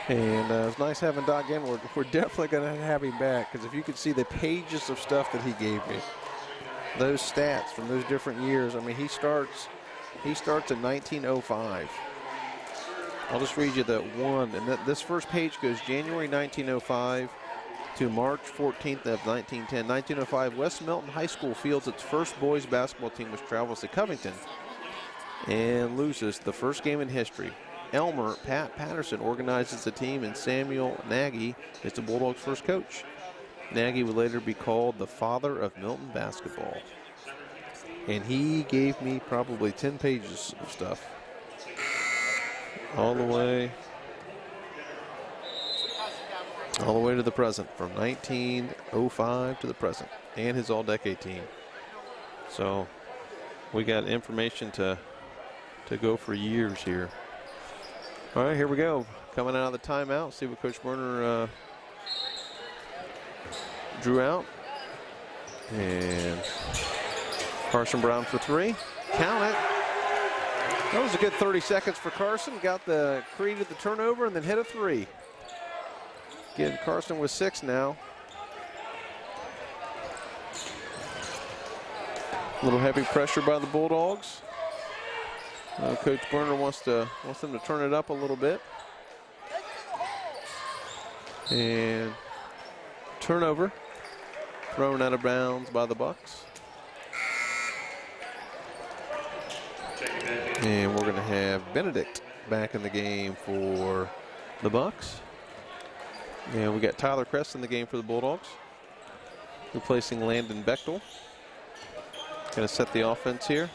And it was nice having Doc in. We're definitely going to have him back, because if you could see the pages of stuff that he gave me, those stats from those different years. I mean, he starts in 1905. I'll just read you the one, and this first page goes January 1905 to March 14th of 1910. 1905, West Milton High School fields its first boys basketball team, which travels to Covington and loses the first game in history. Elmer Pat Patterson organizes the team, and Samuel Nagy is the Bulldogs' first coach. Nagy would later be called the father of Milton basketball. And he gave me probably 10 pages of stuff. All the way to the present, from 1905 to the present, and his all-decade team. So we got information to go for years here. All right, here we go. Coming out of the timeout, see what Coach Werner drew out. And Carson Brown for three. Count it. That was a good 30 seconds for Carson. Created the turnover and then hit a three. Again, Carson with 6 now. A little heavy pressure by the Bulldogs. Coach Werner wants them to turn it up a little bit. And turnover. Thrown out of bounds by the Bucks. And we're going to have Benedict back in the game for the Bucks. And we got Tyler Kress in the game for the Bulldogs, replacing Landon Bechtel. Going to set the offense here.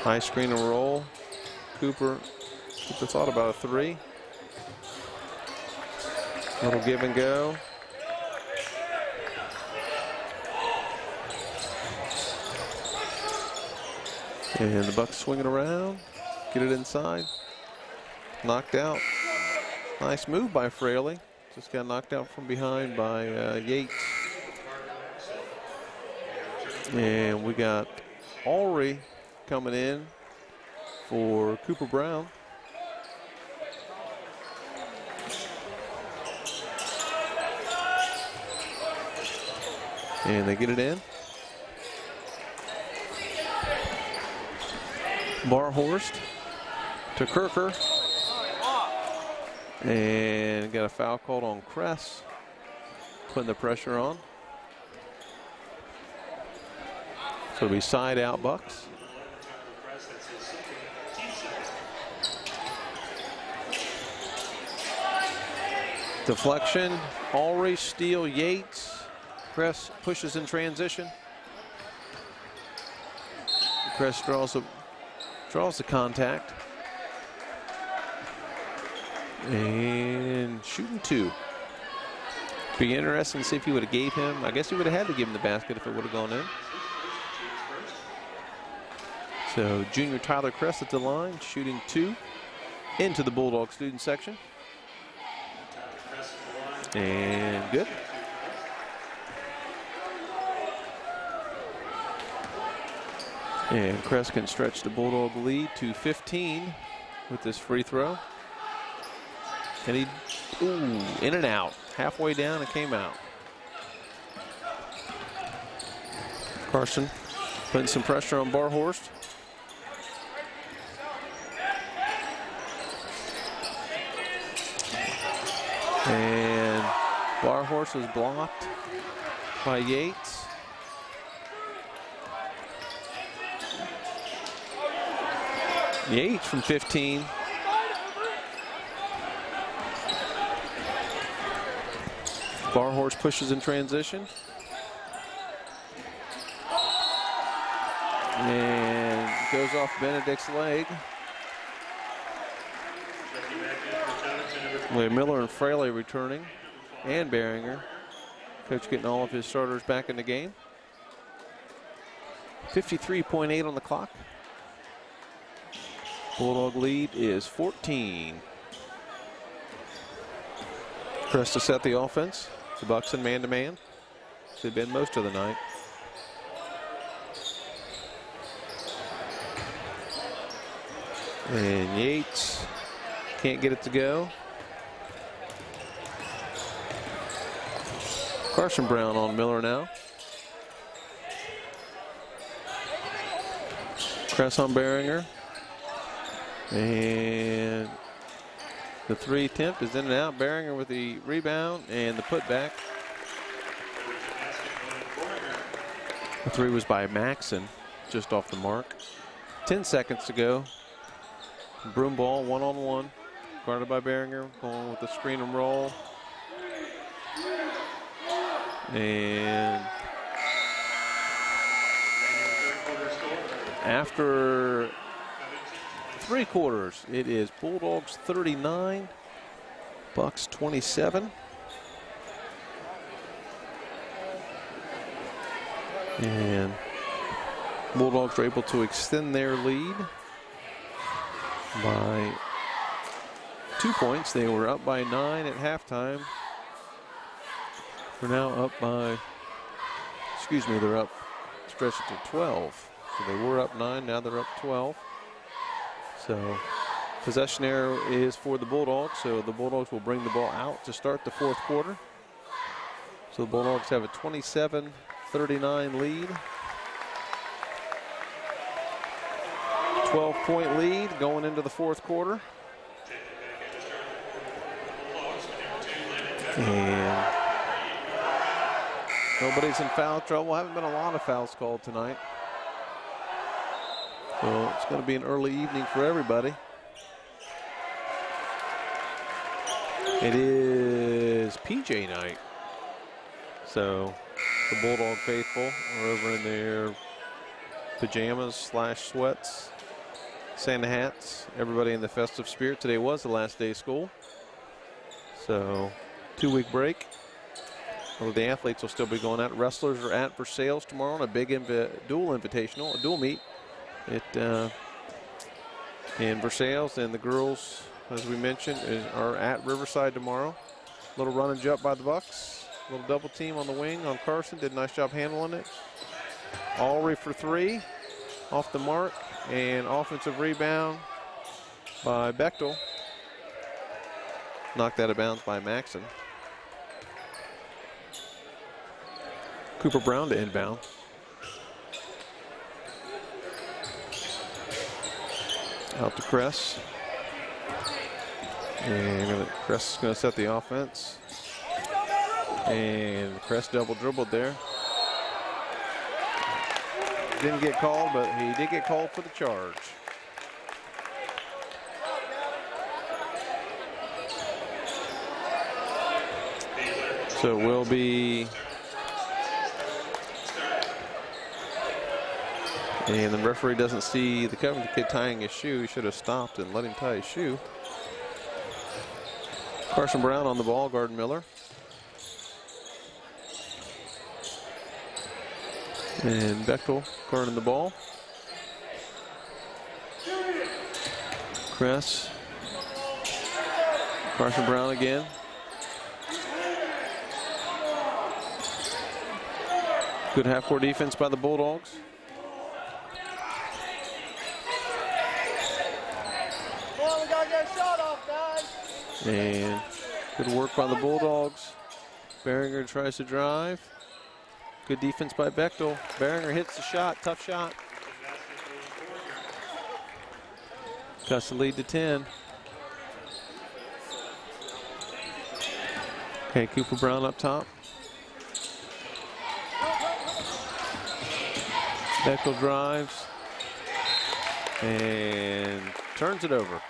High screen and roll. Cooper thought about a three. Little give and go. And the Bucks swinging around, get it inside, knocked out. Nice move by Fraley. Just got knocked out from behind by Yates. And we got Ulrey coming in for Cooper Brown. And they get it in. Barhorst to Kirker. And got a foul called on Kress, putting the pressure on. So it'll be side out Bucks. Deflection, Ulrey, steal, Yates. Kress pushes in transition. Kress draws the contact. And shooting 2. Be interesting to see if he would have gave him. I guess he would have had to give him the basket if it would have gone in. So junior Tyler Kress at the line, shooting 2 into the Bulldog student section. And good. And Kress can stretch the Bulldog lead to 15 with this free throw. And he, in and out. Halfway down and came out. Carson putting some pressure on Barhorst. And Barhorst was blocked by Yates. Yates from 15. Barhorst pushes in transition. And goes off Benedict's leg. We have Miller and Fraley returning, and Behringer. Coach getting all of his starters back in the game. 53.8 on the clock. Bulldog lead is 14. Kress to set the offense. The Bucks in man-to-man. They've been most of the night. And Yates can't get it to go. Carson Brown on Miller now. Kress on Behringer. And the 3 attempt is in and out. Behringer with the rebound and the putback. The 3 was by Maxson, just off the mark. 10 seconds to go. Broom ball, 1-on-1. Guarded by Behringer, going with the screen and roll. And after 3 quarters, it is Bulldogs 39, Bucks 27. And Bulldogs are able to extend their lead by 2 points. They were up by 9 at halftime. They're now up by, they're up, stretched to 12. So they were up 9, now they're up 12. So possession error is for the Bulldogs. So the Bulldogs will bring the ball out to start the 4th quarter. So the Bulldogs have a 27-39 lead. 12-point lead going into the 4th quarter. And nobody's in foul trouble. Haven't been a lot of fouls called tonight. So it's going to be an early evening for everybody. It is PJ night. So the Bulldog faithful are over in their pajamas / sweats, Santa hats. Everybody in the festive spirit. Today was the last day of school. So 2-week break. Well, the athletes will still be going out. Wrestlers are at for sales tomorrow on a big dual invitational, a dual meet. in Versailles, and the girls, as we mentioned, are at Riverside tomorrow. Little run and jump by the Bucks. Little double team on the wing on Carson. Did a nice job handling it. Alry for 3, off the mark, and offensive rebound by Bechtel. Knocked out of bounds by Maxson. Cooper Brown to inbound. Out to Kress. And Kress is going to set the offense. And Kress double dribbled there. Didn't get called, but he did get called for the charge. So it will be, and the referee doesn't see the Covington kid tying his shoe. He should have stopped and let him tie his shoe. Carson Brown on the ball, guarding Miller. And Bechtel guarding the ball. Kress. Carson Brown again. Good half-court defense by the Bulldogs. Come on, we gotta get a shot off, guys. And good work by the Bulldogs. Behringer tries to drive. Good defense by Bechtel. Behringer hits the shot, tough shot. Cuts the lead to 10. Okay, Cooper Brown up top. Bechtel drives and turns it over.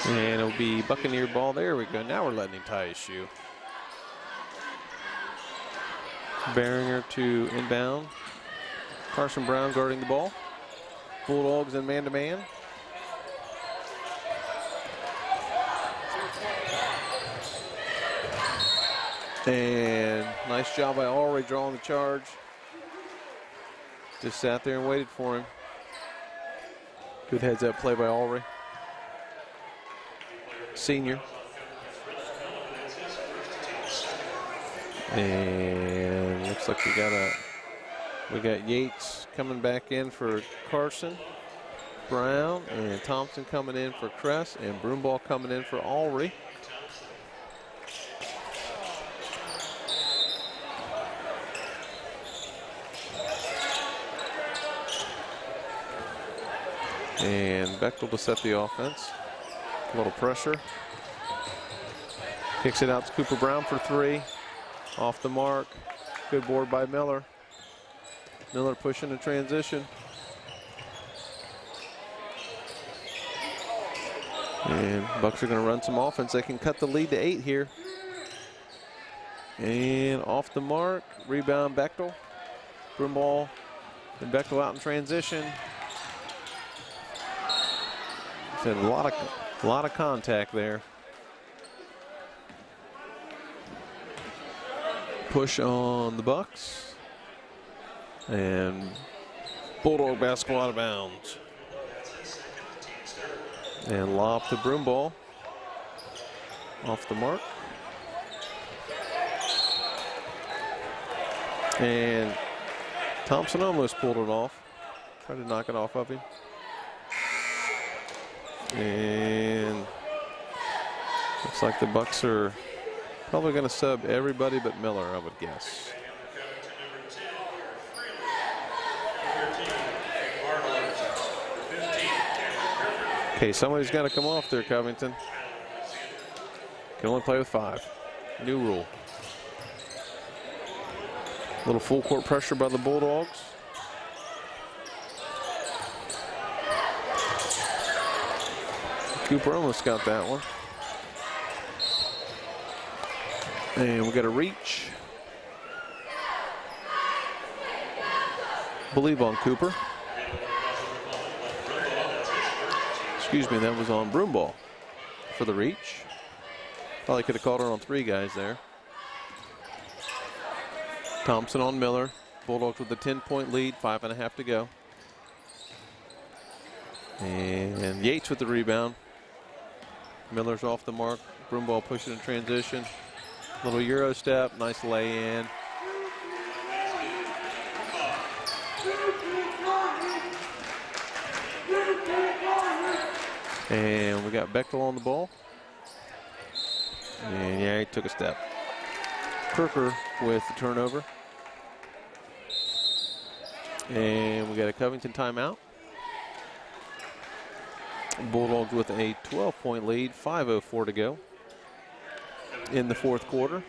And it'll be Buccaneer ball. There we go. Now we're letting him tie his shoe. Behringer to inbound. Carson Brown guarding the ball. Bulldogs in man-to-man. And nice job by Alry drawing the charge. Just sat there and waited for him. Good heads-up play by Alry. Senior. And looks like we got Yates coming back in for Carson. Brown and Thompson coming in for Kress, and Broomball coming in for Alry. And Bechtel to set the offense. A little pressure. Kicks it out to Cooper Brown for 3. Off the mark. Good board by Miller. Miller pushing the transition. And Bucks are going to run some offense. They can cut the lead to 8 here. And off the mark. Rebound Bechtel. Broomball and Bechtel out in transition. A lot of contact there. Push on the Bucks. And Bulldog basketball out of bounds. And lob to Broomball. Off the mark. And Thompson almost pulled it off. Tried to knock it off of him. And looks like the Bucks are probably going to sub everybody but Miller, I would guess. Okay, somebody's got to come off there, Covington. Can only play with 5. New rule. A little full court pressure by the Bulldogs. Cooper almost got that one. And we got a reach. Believe on Cooper. Excuse me, that was on Broomball for the reach. Probably could have called her on 3 guys there. Thompson on Miller. Bulldogs with a 10-point lead, 5.5 to go. And Yates with the rebound. Miller's off the mark. Broomball pushing in transition. Little Euro step, nice lay in. And we got Bechtel on the ball. And yeah, he took a step. Kirker with the turnover. And we got a Covington timeout. Bulldogs with a 12-point lead, 5:04 to go in the fourth quarter.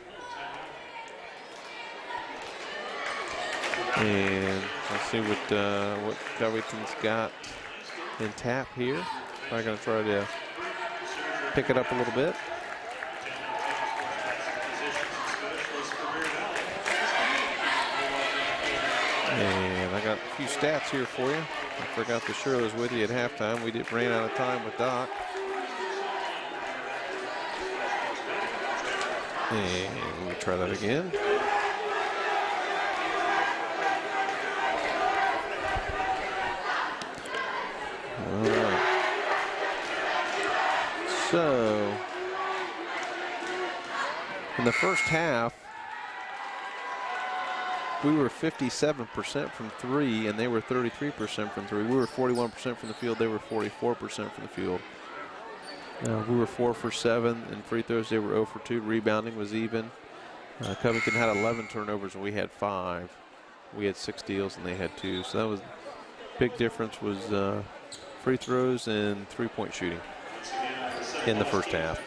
And let's see what Covington's got in tap here. I'm going to try to pick it up a little bit. And I got a few stats here for you. I forgot to share those with you at halftime. We ran out of time with Doc. And we'll try that again. All right. So, in the first half, we were 57% from three, and they were 33% from three. We were 41% from the field. They were 44% from the field. We were 4 for 7 in free throws. They were 0 for 2. Rebounding was even. Covington had 11 turnovers, and we had 5. We had 6 steals, and they had 2. So that was big difference was free throws and three-point shooting in the first half.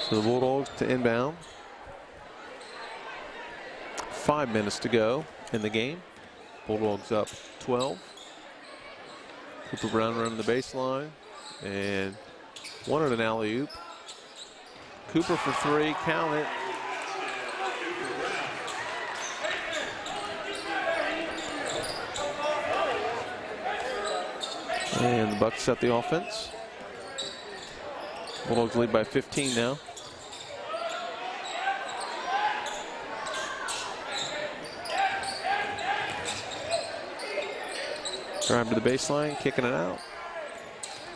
So the Bulldogs to inbound. 5 minutes to go in the game. Bulldogs up 12. Cooper Brown running the baseline and wanted an alley-oop. Cooper for 3, count it. And the Bucks set the offense. Bulldogs lead by 15 now. Drive to the baseline, kicking it out.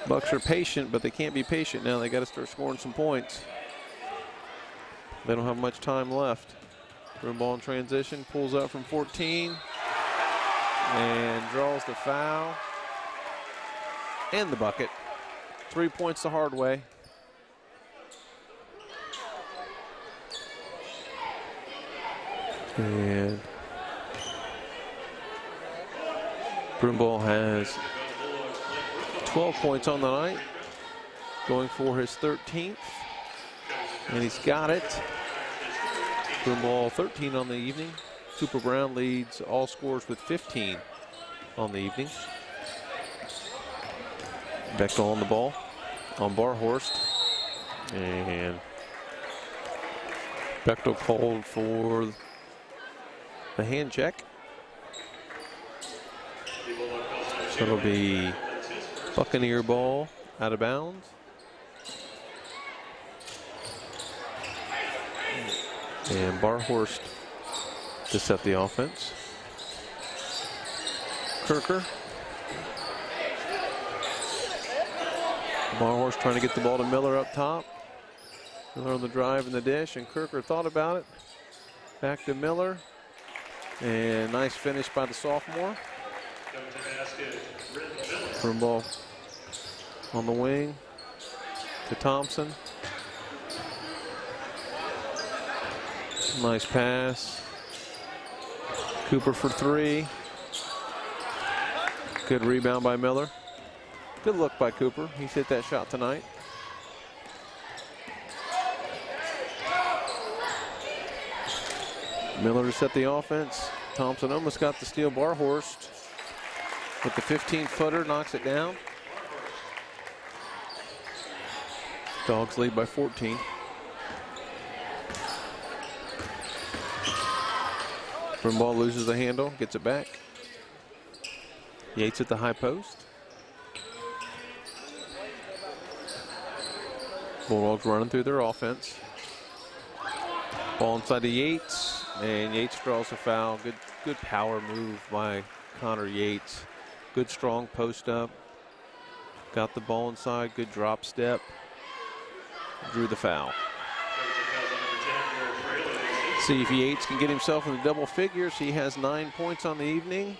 Bucks are patient, but they can't be patient now. They got to start scoring some points. They don't have much time left. Room ball in transition, pulls up from 14 and draws the foul and the bucket. 3 points the hard way. And Broomball has 12 points on the night, going for his 13th, and he's got it. Broomball 13 on the evening. Cooper Brown leads all scorers with 15 on the evening. Bechtel on the ball on Barhorst, and Bechtel called for the hand check. So it'll be Buccaneer ball out of bounds. And Barhorst to set the offense. Kirker. Barhorst trying to get the ball to Miller up top. Miller on the drive and the dish, and Kirker thought about it. Back to Miller. And nice finish by the sophomore. From ball on the wing to Thompson. Nice pass. Cooper for 3. Good rebound by Miller. Good look by Cooper. He's hit that shot tonight. Miller to set the offense. Thompson almost got the steal. Barhorst with the 15-footer knocks it down. Dogs lead by 14. Broomball loses the handle, gets it back. Yates at the high post. Bulldogs running through their offense. Ball inside to Yates, and Yates draws a foul. Good power move by Connor Yates. Good strong post up. Got the ball inside, good drop step. Drew the foul. See if Yates can get himself in the double figures. He has 9 points on the evening.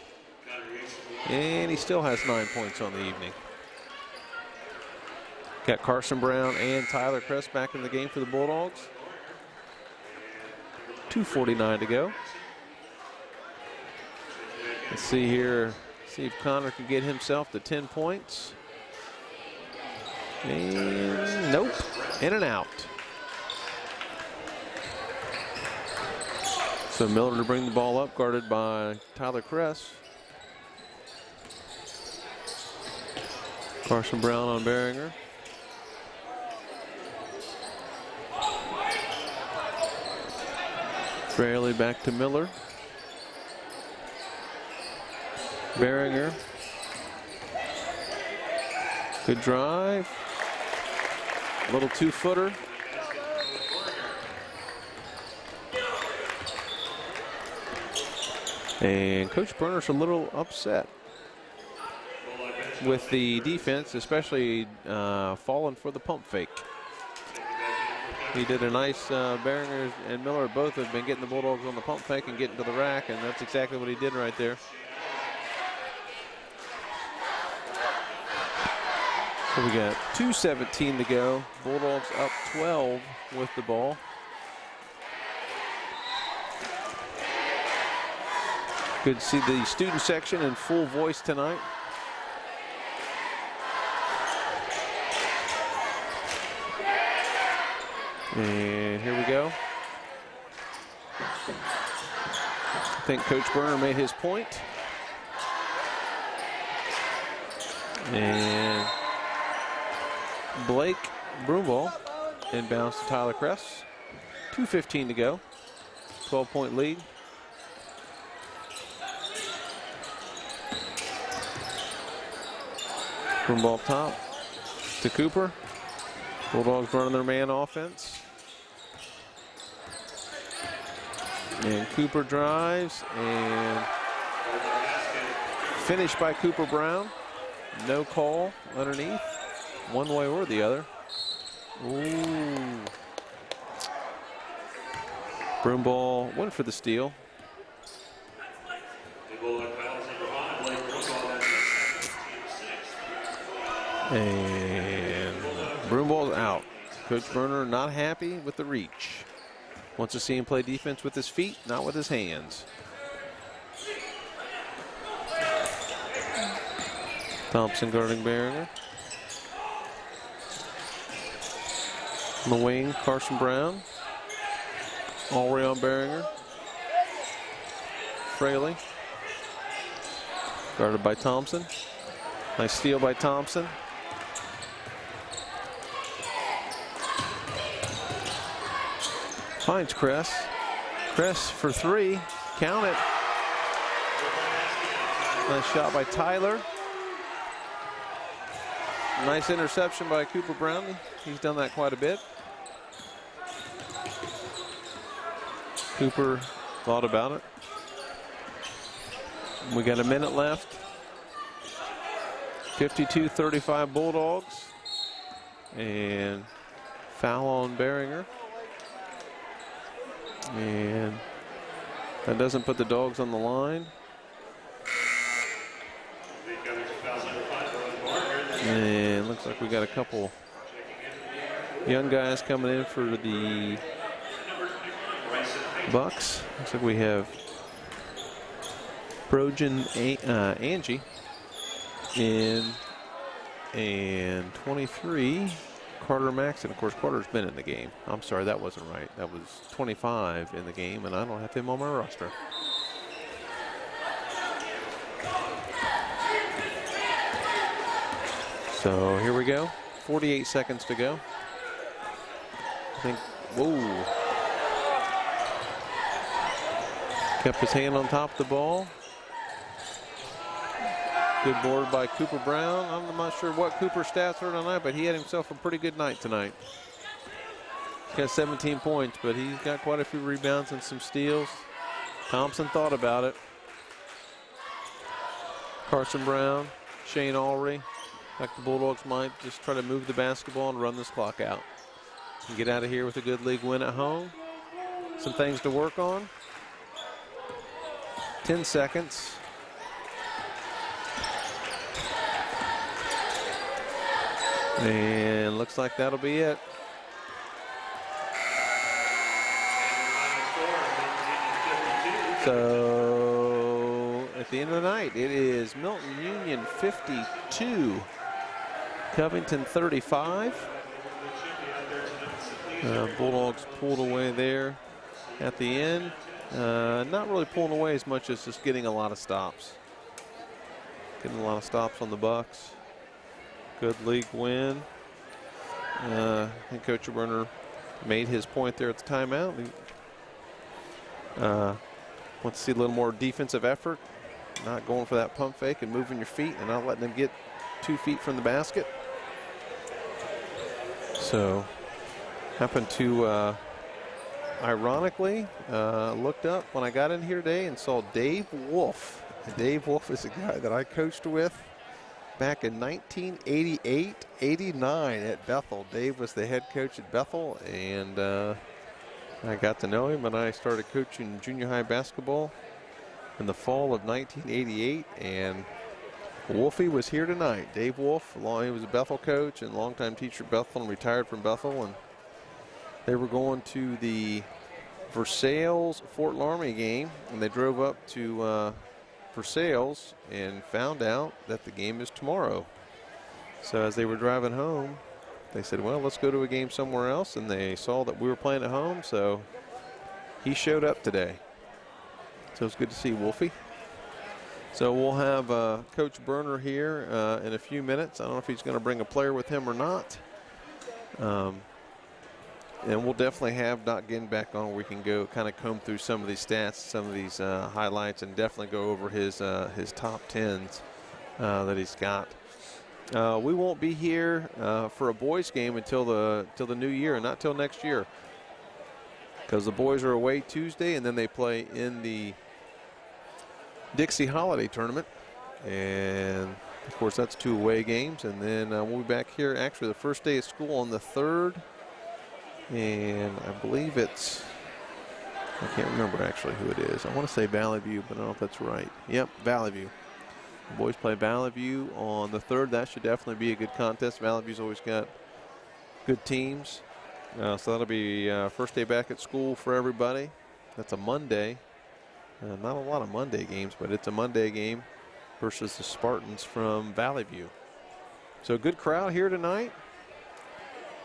And he still has 9 points on the evening. Got Carson Brown and Tyler Kress back in the game for the Bulldogs. 2:49 to go. Let's see here. See if Connor can get himself to 10 points. And nope. In and out. So Miller to bring the ball up, guarded by Tyler Kress. Carson Brown on Behringer. Fraley back to Miller. Behringer. Good drive. Little two-footer. And Coach Berner's a little upset with the defense, especially falling for the pump fake. He did a nice, Behringer and Miller both have been getting the Bulldogs on the pump fake and getting to the rack, and that's exactly what he did right there. So we got 2:17 to go. Bulldogs up 12 with the ball. Good to see the student section in full voice tonight. And here we go. I think Coach Berner made his point. And Blake Broomball inbounds to Tyler Kress. 2:15 to go. 12-point lead. Broomball top to Cooper. Bulldogs running their man offense. And Cooper drives and finished by Cooper Brown. No call underneath, one way or the other. Ooh. Broomball went for the steal. And Broomball's out. Coach Berner not happy with the reach. Wants to see him play defense with his feet, not with his hands. Thompson guarding Behringer. On the wing, Carson Brown. Already on Behringer. Fraley. Guarded by Thompson. Nice steal by Thompson. Finds Kress. Kress for three. Count it. Nice shot by Tyler. Nice interception by Cooper Brown. He's done that quite a bit. Cooper thought about it. We got a minute left. 52-35 Bulldogs. And foul on Behringer. And that doesn't put the Dogs on the line. And looks like we got a couple young guys coming in for the Bucks. Looks like we have Brojan Angie in, and 23 Carter Maxon. Of course, Carter's been in the game. I'm sorry, that wasn't right. That was 25 in the game, and I don't have him on my roster. So here we go. 48 seconds to go. I think, whoa. Kept his hand on top of the ball. Good board by Cooper Brown. I'm not sure what Cooper's stats are tonight, but he had himself a pretty good night tonight. He's got 17 points, but he's got quite a few rebounds and some steals. Thompson thought about it. Carson Brown, Shane Alry, like the Bulldogs might just try to move the basketball and run this clock out. And get out of here with a good league win at home. Some things to work on. 10 seconds. And looks like that'll be it. So at the end of the night, it is Milton-Union 52, Covington 35. Bulldogs pulled away there at the end. Not really pulling away as much as just getting a lot of stops. Getting a lot of stops on the Bucks. Good league win. I think Coach Werner made his point there at the timeout. Wants to see a little more defensive effort, not going for that pump fake and moving your feet and not letting them get 2 feet from the basket. So, happened to, ironically, looked up when I got in here today and saw Dave Wolf. And Dave Wolf is a guy that I coached with back in 1988-89 at Bethel. Dave was the head coach at Bethel, and I got to know him, and I started coaching junior high basketball in the fall of 1988, and Wolfie was here tonight. Dave Wolf, he was a Bethel coach and longtime teacher at Bethel and retired from Bethel, and they were going to the Versailles Fort Laramie game, and they drove up to Versailles and found out that the game is tomorrow. So as they were driving home, they said, well, let's go to a game somewhere else, and they saw that we were playing at home, so he showed up today. So it's good to see Wolfie. So we'll have Coach Berner here in a few minutes. I don't know if he's going to bring a player with him or not. And we'll definitely have Doc Ginn back on where we can go kind of comb through some of these stats, some of these highlights, and definitely go over his top 10s that he's got. We won't be here for a boys game until the new year, and not till next year, because the boys are away Tuesday, and then they play in the Dixie Holiday Tournament, and of course that's 2 away games, and then we'll be back here actually the first day of school on the 3rd, and I believe it's, I can't remember actually who it is. I want to say Valley View, but I don't know if that's right. Yep, Valley View. The boys play Valley View on the 3rd. That should definitely be a good contest. Valley View's always got good teams. So that'll be first day back at school for everybody. That's a Monday. Not a lot of Monday games, but it's a Monday game versus the Spartans from Valley View. So good crowd here tonight.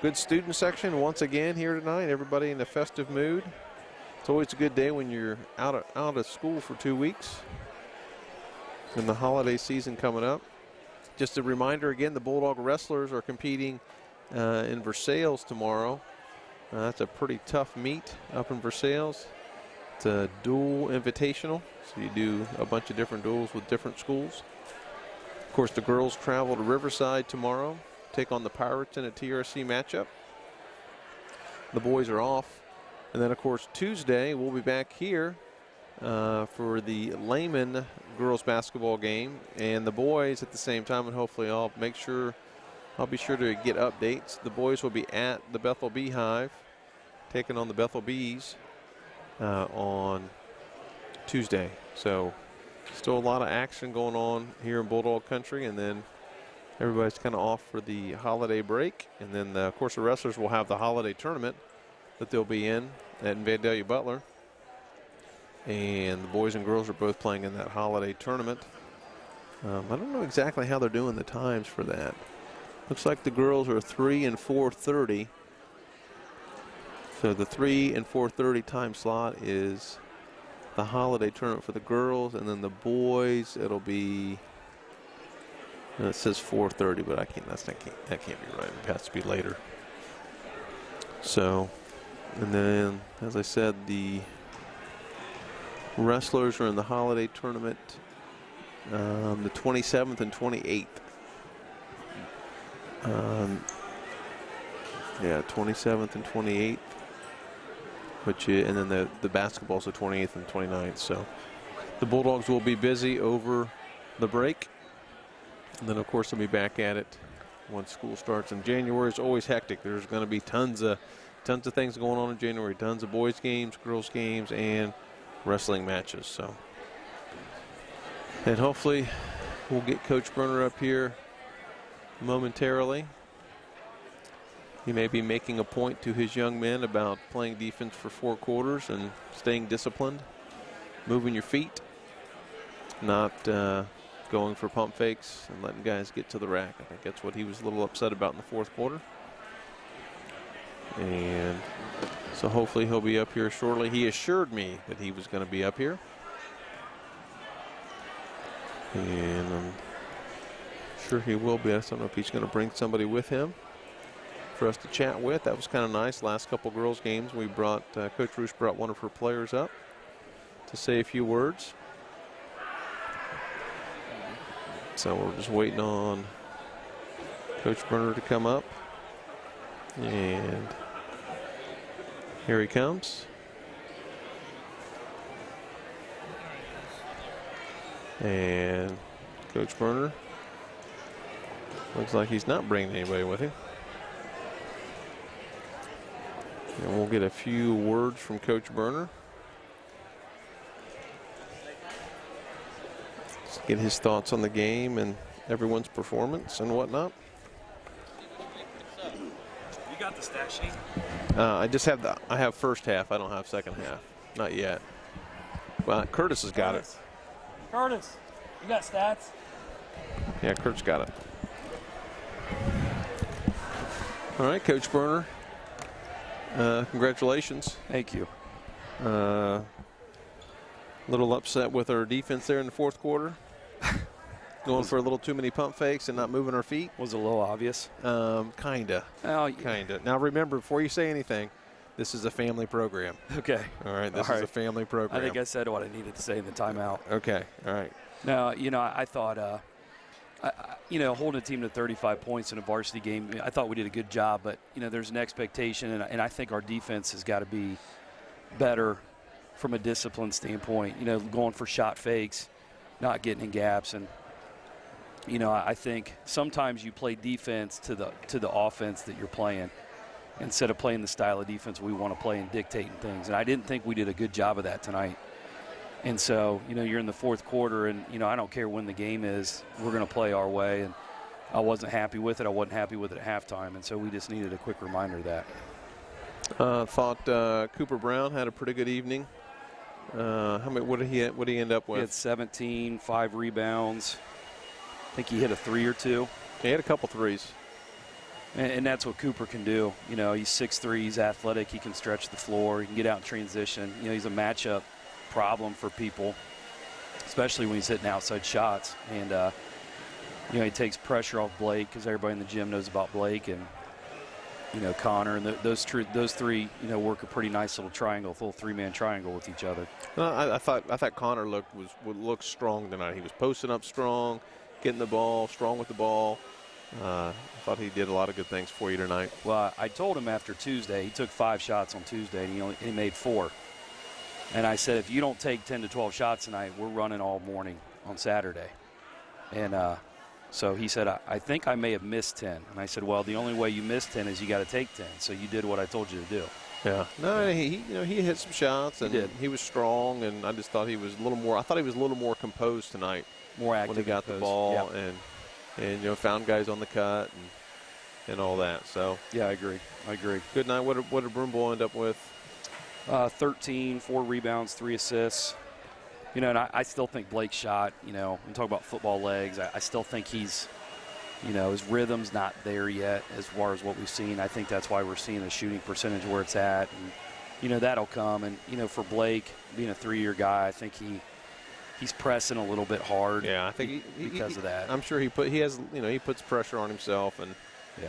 Good student section once again here tonight. Everybody in a festive mood. It's always a good day when you're out of school for 2 weeks. And the holiday season coming up. Just a reminder again, the Bulldog Wrestlers are competing in Versailles tomorrow. That's a pretty tough meet up in Versailles. It's a dual invitational, so you do a bunch of different duels with different schools. Of course, the girls travel to Riverside tomorrow, take on the Pirates in a TRC matchup. The boys are off. And then, of course, Tuesday we'll be back here for the Lehman girls basketball game, and the boys at the same time, and hopefully I'll be sure to get updates. The boys will be at the Bethel Beehive taking on the Bethel Bees on Tuesday. So still a lot of action going on here in Bulldog country, and then everybody's kind of off for the holiday break, and then of course the wrestlers will have the holiday tournament that they'll be in at Vandalia Butler. And the boys and girls are both playing in that holiday tournament. I don't know exactly how they're doing the times for that. Looks like the girls are 3 and 4:30. So the 3 and 4:30 time slot is the holiday tournament for the girls, and then the boys, it'll be, it says 4:30, but that can't be right. It has to be later. So, and then as I said, the wrestlers are in the holiday tournament the 27th and 28th. Yeah, 27th and 28th. And then the basketball's the 28th and 29th. So the Bulldogs will be busy over the break. And then, of course, they'll be back at it once school starts. And January is always hectic. There's going to be tons of things going on in January. Tons of boys games, girls games, and wrestling matches. So, and hopefully we'll get Coach Berner up here momentarily. He may be making a point to his young men about playing defense for 4 quarters and staying disciplined, moving your feet, not going for pump fakes and letting guys get to the rack. I think that's what he was a little upset about in the 4th quarter. And so hopefully he'll be up here shortly. He assured me that he was going to be up here. And I'm sure he will be. I just don't know if he's going to bring somebody with him for us to chat with. That was kind of nice. Last couple girls games, we brought Coach Roosh brought one of her players up to say a few words. So we're just waiting on Coach Berner to come up, and here he comes. And Coach Berner looks like he's not bringing anybody with him. And we'll get a few words from Coach Berner. Let's get his thoughts on the game and everyone's performance and whatnot. You got the stat sheet? I just have I have first half. I don't have second half. Not yet. Well, Curtis has got it. Curtis, you got stats? Yeah, Kurt's got it. All right, Coach Berner. Congratulations. Thank you. Little upset with our defense there in the 4th quarter. Going for a little too many pump fakes and not moving our feet. Was it a little obvious? Kinda. Oh, Kinda. Now remember, before you say anything, this is a family program. Okay. All right, this is a family program. I think I said what I needed to say in the timeout. Okay, all right. No, you know, I thought, holding a team to 35 points in a varsity game, I thought we did a good job. But, you know, there's an expectation, and I think our defense has got to be better from a discipline standpoint. You know, going for shot fakes, not getting in gaps. And, you know, I think sometimes you play defense to the offense that you're playing instead of playing the style of defense we want to play and dictating things. And I didn't think we did a good job of that tonight. And so, you know, you're in the 4th quarter, and, you know, I don't care when the game is, we're going to play our way. And I wasn't happy with it. I wasn't happy with it at halftime. And so we just needed a quick reminder of that. Thought Cooper Brown had a pretty good evening. What did he end up with? He had 17, 5 rebounds. I think he hit a 3 or 2. He had a couple threes. And that's what Cooper can do. You know, he's 6'3", he's athletic, he can stretch the floor, he can get out in transition. You know, he's a matchup problem for people, especially when he's hitting outside shots. And, you know, he takes pressure off Blake because everybody in the gym knows about Blake and, you know, Connor. And those three, you know, work a pretty nice little triangle, little 3-man triangle with each other. I thought Connor looked strong tonight. He was posting up strong, getting the ball, strong with the ball. I thought he did a lot of good things for you tonight. Well, I told him after Tuesday, he took 5 shots on Tuesday, and he made 4. And I said, if you don't take 10 to 12 shots tonight, we're running all morning on Saturday. And so he said, I think I may have missed 10. And I said, well, the only way you missed 10 is you got to take 10. So you did what I told you to do. Yeah. No, yeah. He hit some shots, and he was strong, and I just thought he was a little more. I thought he was a little more composed tonight. More active when he got the ball, and you know, found guys on the cut and all that. So yeah, I agree. Good night. What did Broomboy end up with? 13, 4 rebounds, 3 assists. You know, and I still think Blake's shot, you know, we talk about football legs. I still think he's, you know, his rhythm's not there yet as far as what we've seen. I think that's why we're seeing the shooting percentage where it's at. And, you know, that'll come. And, you know, for Blake, being a 3-year guy, I think he's pressing a little bit hard. Yeah, I think because of that. I'm sure he puts pressure on himself, and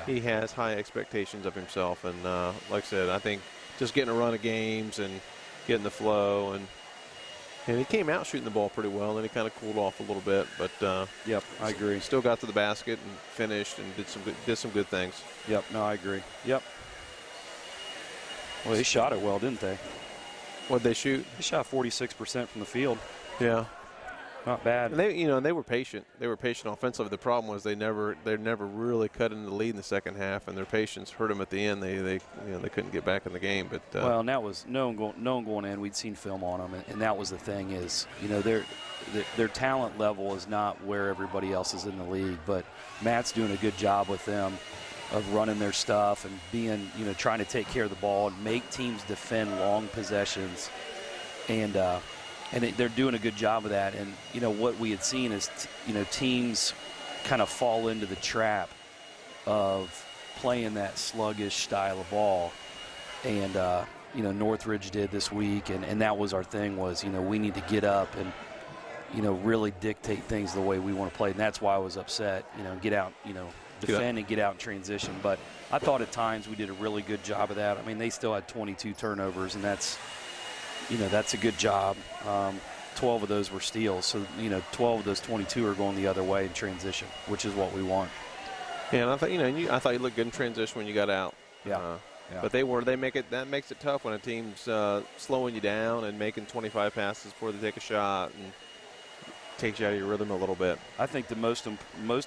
he has high expectations of himself. And like I said, I think just getting a run of games and getting the flow, and he came out shooting the ball pretty well, and then he kind of cooled off a little bit. But yep, I agree. Still got to the basket and finished and did some good things. Yep, no, I agree. Yep. Well, they shot it well, didn't they? What'd they shoot? They shot 46% from the field. Yeah. Not bad. And they were patient. They were patient offensively. The problem was they never really cut into the lead in the second half, and their patience hurt them at the end. They couldn't get back in the game. But well, and that was no one going in. We'd seen film on them, and that was the thing is, their talent level is not where everybody else is in the league. But Matt's doing a good job with them of running their stuff and being, trying to take care of the ball and make teams defend long possessions, and they're doing a good job of that. And, what we had seen is, teams kind of fall into the trap of playing that sluggish style of ball. And, Northridge did this week, and that was our thing was, we need to get up and, really dictate things the way we want to play. And that's why I was upset, get out, defend and get out in transition. But I thought at times we did a really good job of that. I mean, they still had 22 turnovers, and that's a good job. 12 of those were steals. So, 12 of those 22 are going the other way in transition, which is what we want. Yeah, and I thought, I thought you looked good in transition when you got out. Yeah. But that makes it tough when a team's slowing you down and making 25 passes before they take a shot and takes you out of your rhythm a little bit. I think the most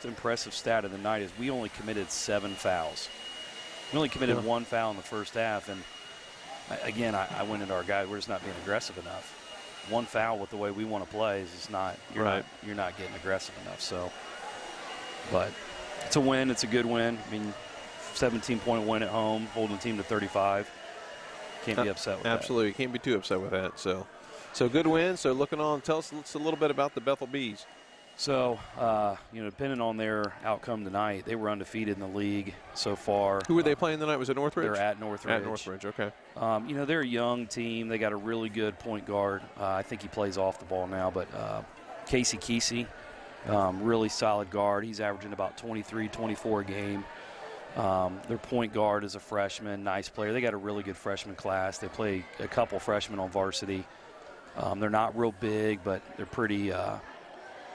impressive stat of the night is we only committed 7 fouls. We only committed 1 foul in the first half, and again, I went into our guys. We're just not being aggressive enough. 1 foul with the way we want to play is just not. You're not getting aggressive enough. So, but it's a win. It's a good win. I mean, 17-point win at home, holding the team to 35. Can't be upset with that. Absolutely, can't be too upset with that. So good win. So looking on, tell us a little bit about the Bethel Bees. So, depending on their outcome tonight, they were undefeated in the league so far. Who were they playing tonight? Was it Northridge? They're at Northridge. At Northridge, okay. They're a young team. They got a really good point guard. I think he plays off the ball now, but Casey Kesey, really solid guard. He's averaging about 23, 24 a game. Their point guard is a freshman, nice player. They got a really good freshman class. They play a couple freshmen on varsity. They're not real big, but they're pretty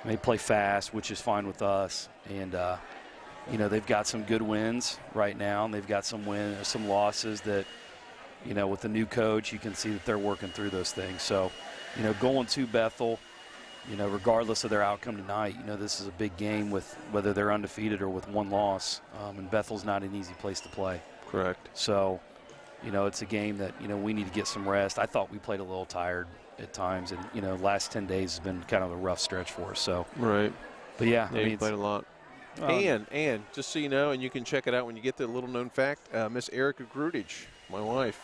they play fast, which is fine with us. And, they've got some good wins right now, and they've got some losses that, with the new coach, you can see that they're working through those things. So, going to Bethel, regardless of their outcome tonight, this is a big game with whether they're undefeated or with 1 loss. And Bethel's not an easy place to play. Correct. So, it's a game that, we need to get some rest. I thought we played a little tired at times, and, last 10 days has been kind of a rough stretch for us. So, right. But, yeah, I mean, you played a lot. And just so you know, and you can check it out when you get the little known fact, Miss Erica Grudich, my wife,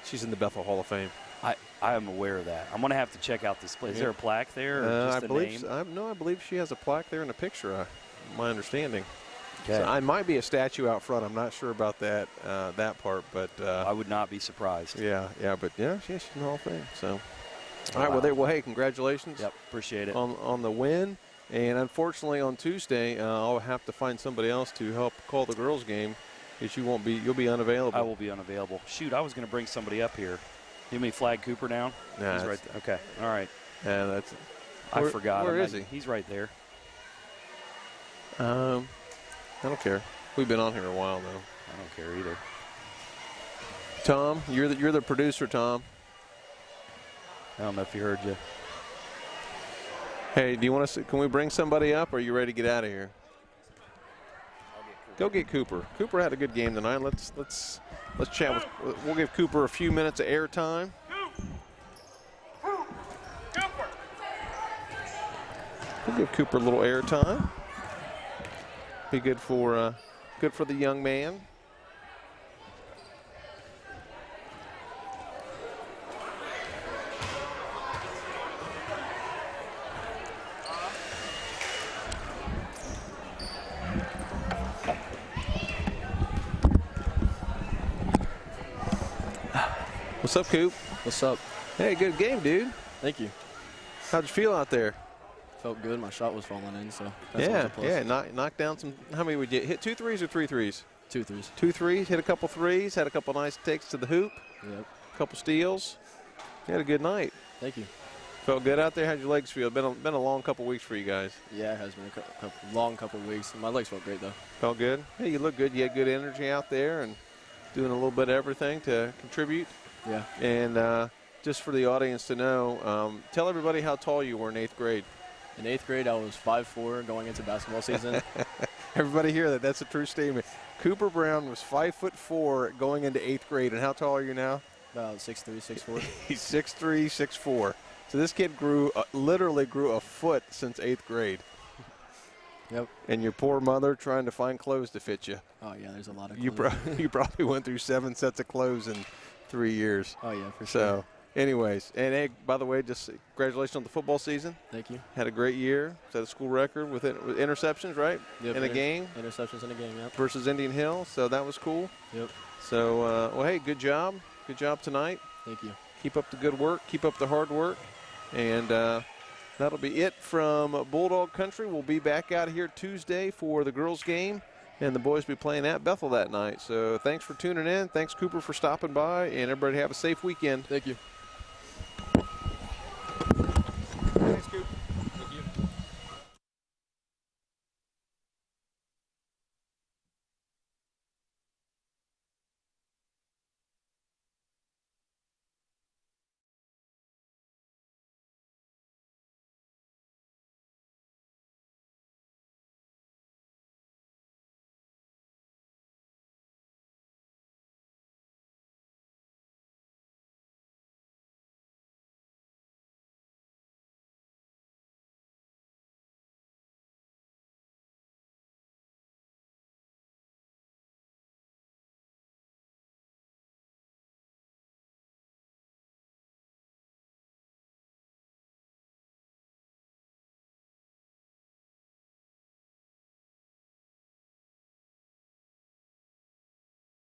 she's in the Bethel Hall of Fame. I am aware of that. I'm going to have to check out this place. Is there a plaque there or just a name? I believe she has a plaque there and a picture, my understanding. Okay. So I might be a statue out front. I'm not sure about that part, but I would not be surprised. Yeah, but she's in the Hall of Fame. So, all right, well, hey, congratulations. Yep, appreciate it on the win. And unfortunately, on Tuesday, I'll have to find somebody else to help call the girls' game, because you'll be unavailable. I will be unavailable. Shoot, I was going to bring somebody up here. You mean Flag Cooper down? Nah, he's right there. Okay, all right. Yeah, I forgot. Where is he? He's right there. I don't care. We've been on here a while though. I don't care either. Tom, you're the producer, Tom. I don't know if he heard you. Hey, do you want to? Can we bring somebody up, or are you ready to get out of here? Go get Cooper. Cooper had a good game tonight. Let's chat with. We'll give Cooper a few minutes of air time. We'll give Cooper a little air time. Be good for the young man. What's up, Coop? What's up? Hey, good game, dude. Thank you. How'd you feel out there? Felt good. My shot was falling in, so that's knocked down some. How many would you hit? 2 threes or 3 threes? 2 threes. 2 threes. Hit a couple threes. Had a couple nice takes to the hoop. Yep. A couple steals. You had a good night. Thank you. Felt good out there. How'd your legs feel? Been a long couple weeks for you guys. Yeah, it has been a long couple of weeks. My legs felt great though. Felt good. Hey, you look good. You had good energy out there, and doing a little bit of everything to contribute. Yeah. And just for the audience to know, tell everybody how tall you were in 8th grade. In 8th grade, I was 5'4" going into basketball season. Everybody hear that? That's a true statement. Cooper Brown was 5'4" going into 8th grade. And how tall are you now? About 6'3", 6'4". He's 6'3", 6'4". So this kid literally grew a foot since 8th grade. Yep. And your poor mother trying to find clothes to fit you. Oh, yeah, there's a lot of clothes. You probably went through 7 sets of clothes in 3 years. Oh, yeah, for So, sure. anyways, and hey, by the way, just congratulations on the football season. Thank you. Had a great year. Set a school record with interceptions, right? Yep, in a game. Interceptions in a game, yep. Versus Indian Hill, so that was cool. Yep. So, well, hey, good job. Good job tonight. Thank you. Keep up the good work. Keep up the hard work. And that'll be it from Bulldog Country. We'll be back out here Tuesday for the girls' game, and the boys will be playing at Bethel that night. So thanks for tuning in. Thanks, Cooper, for stopping by, and everybody have a safe weekend. Thank you.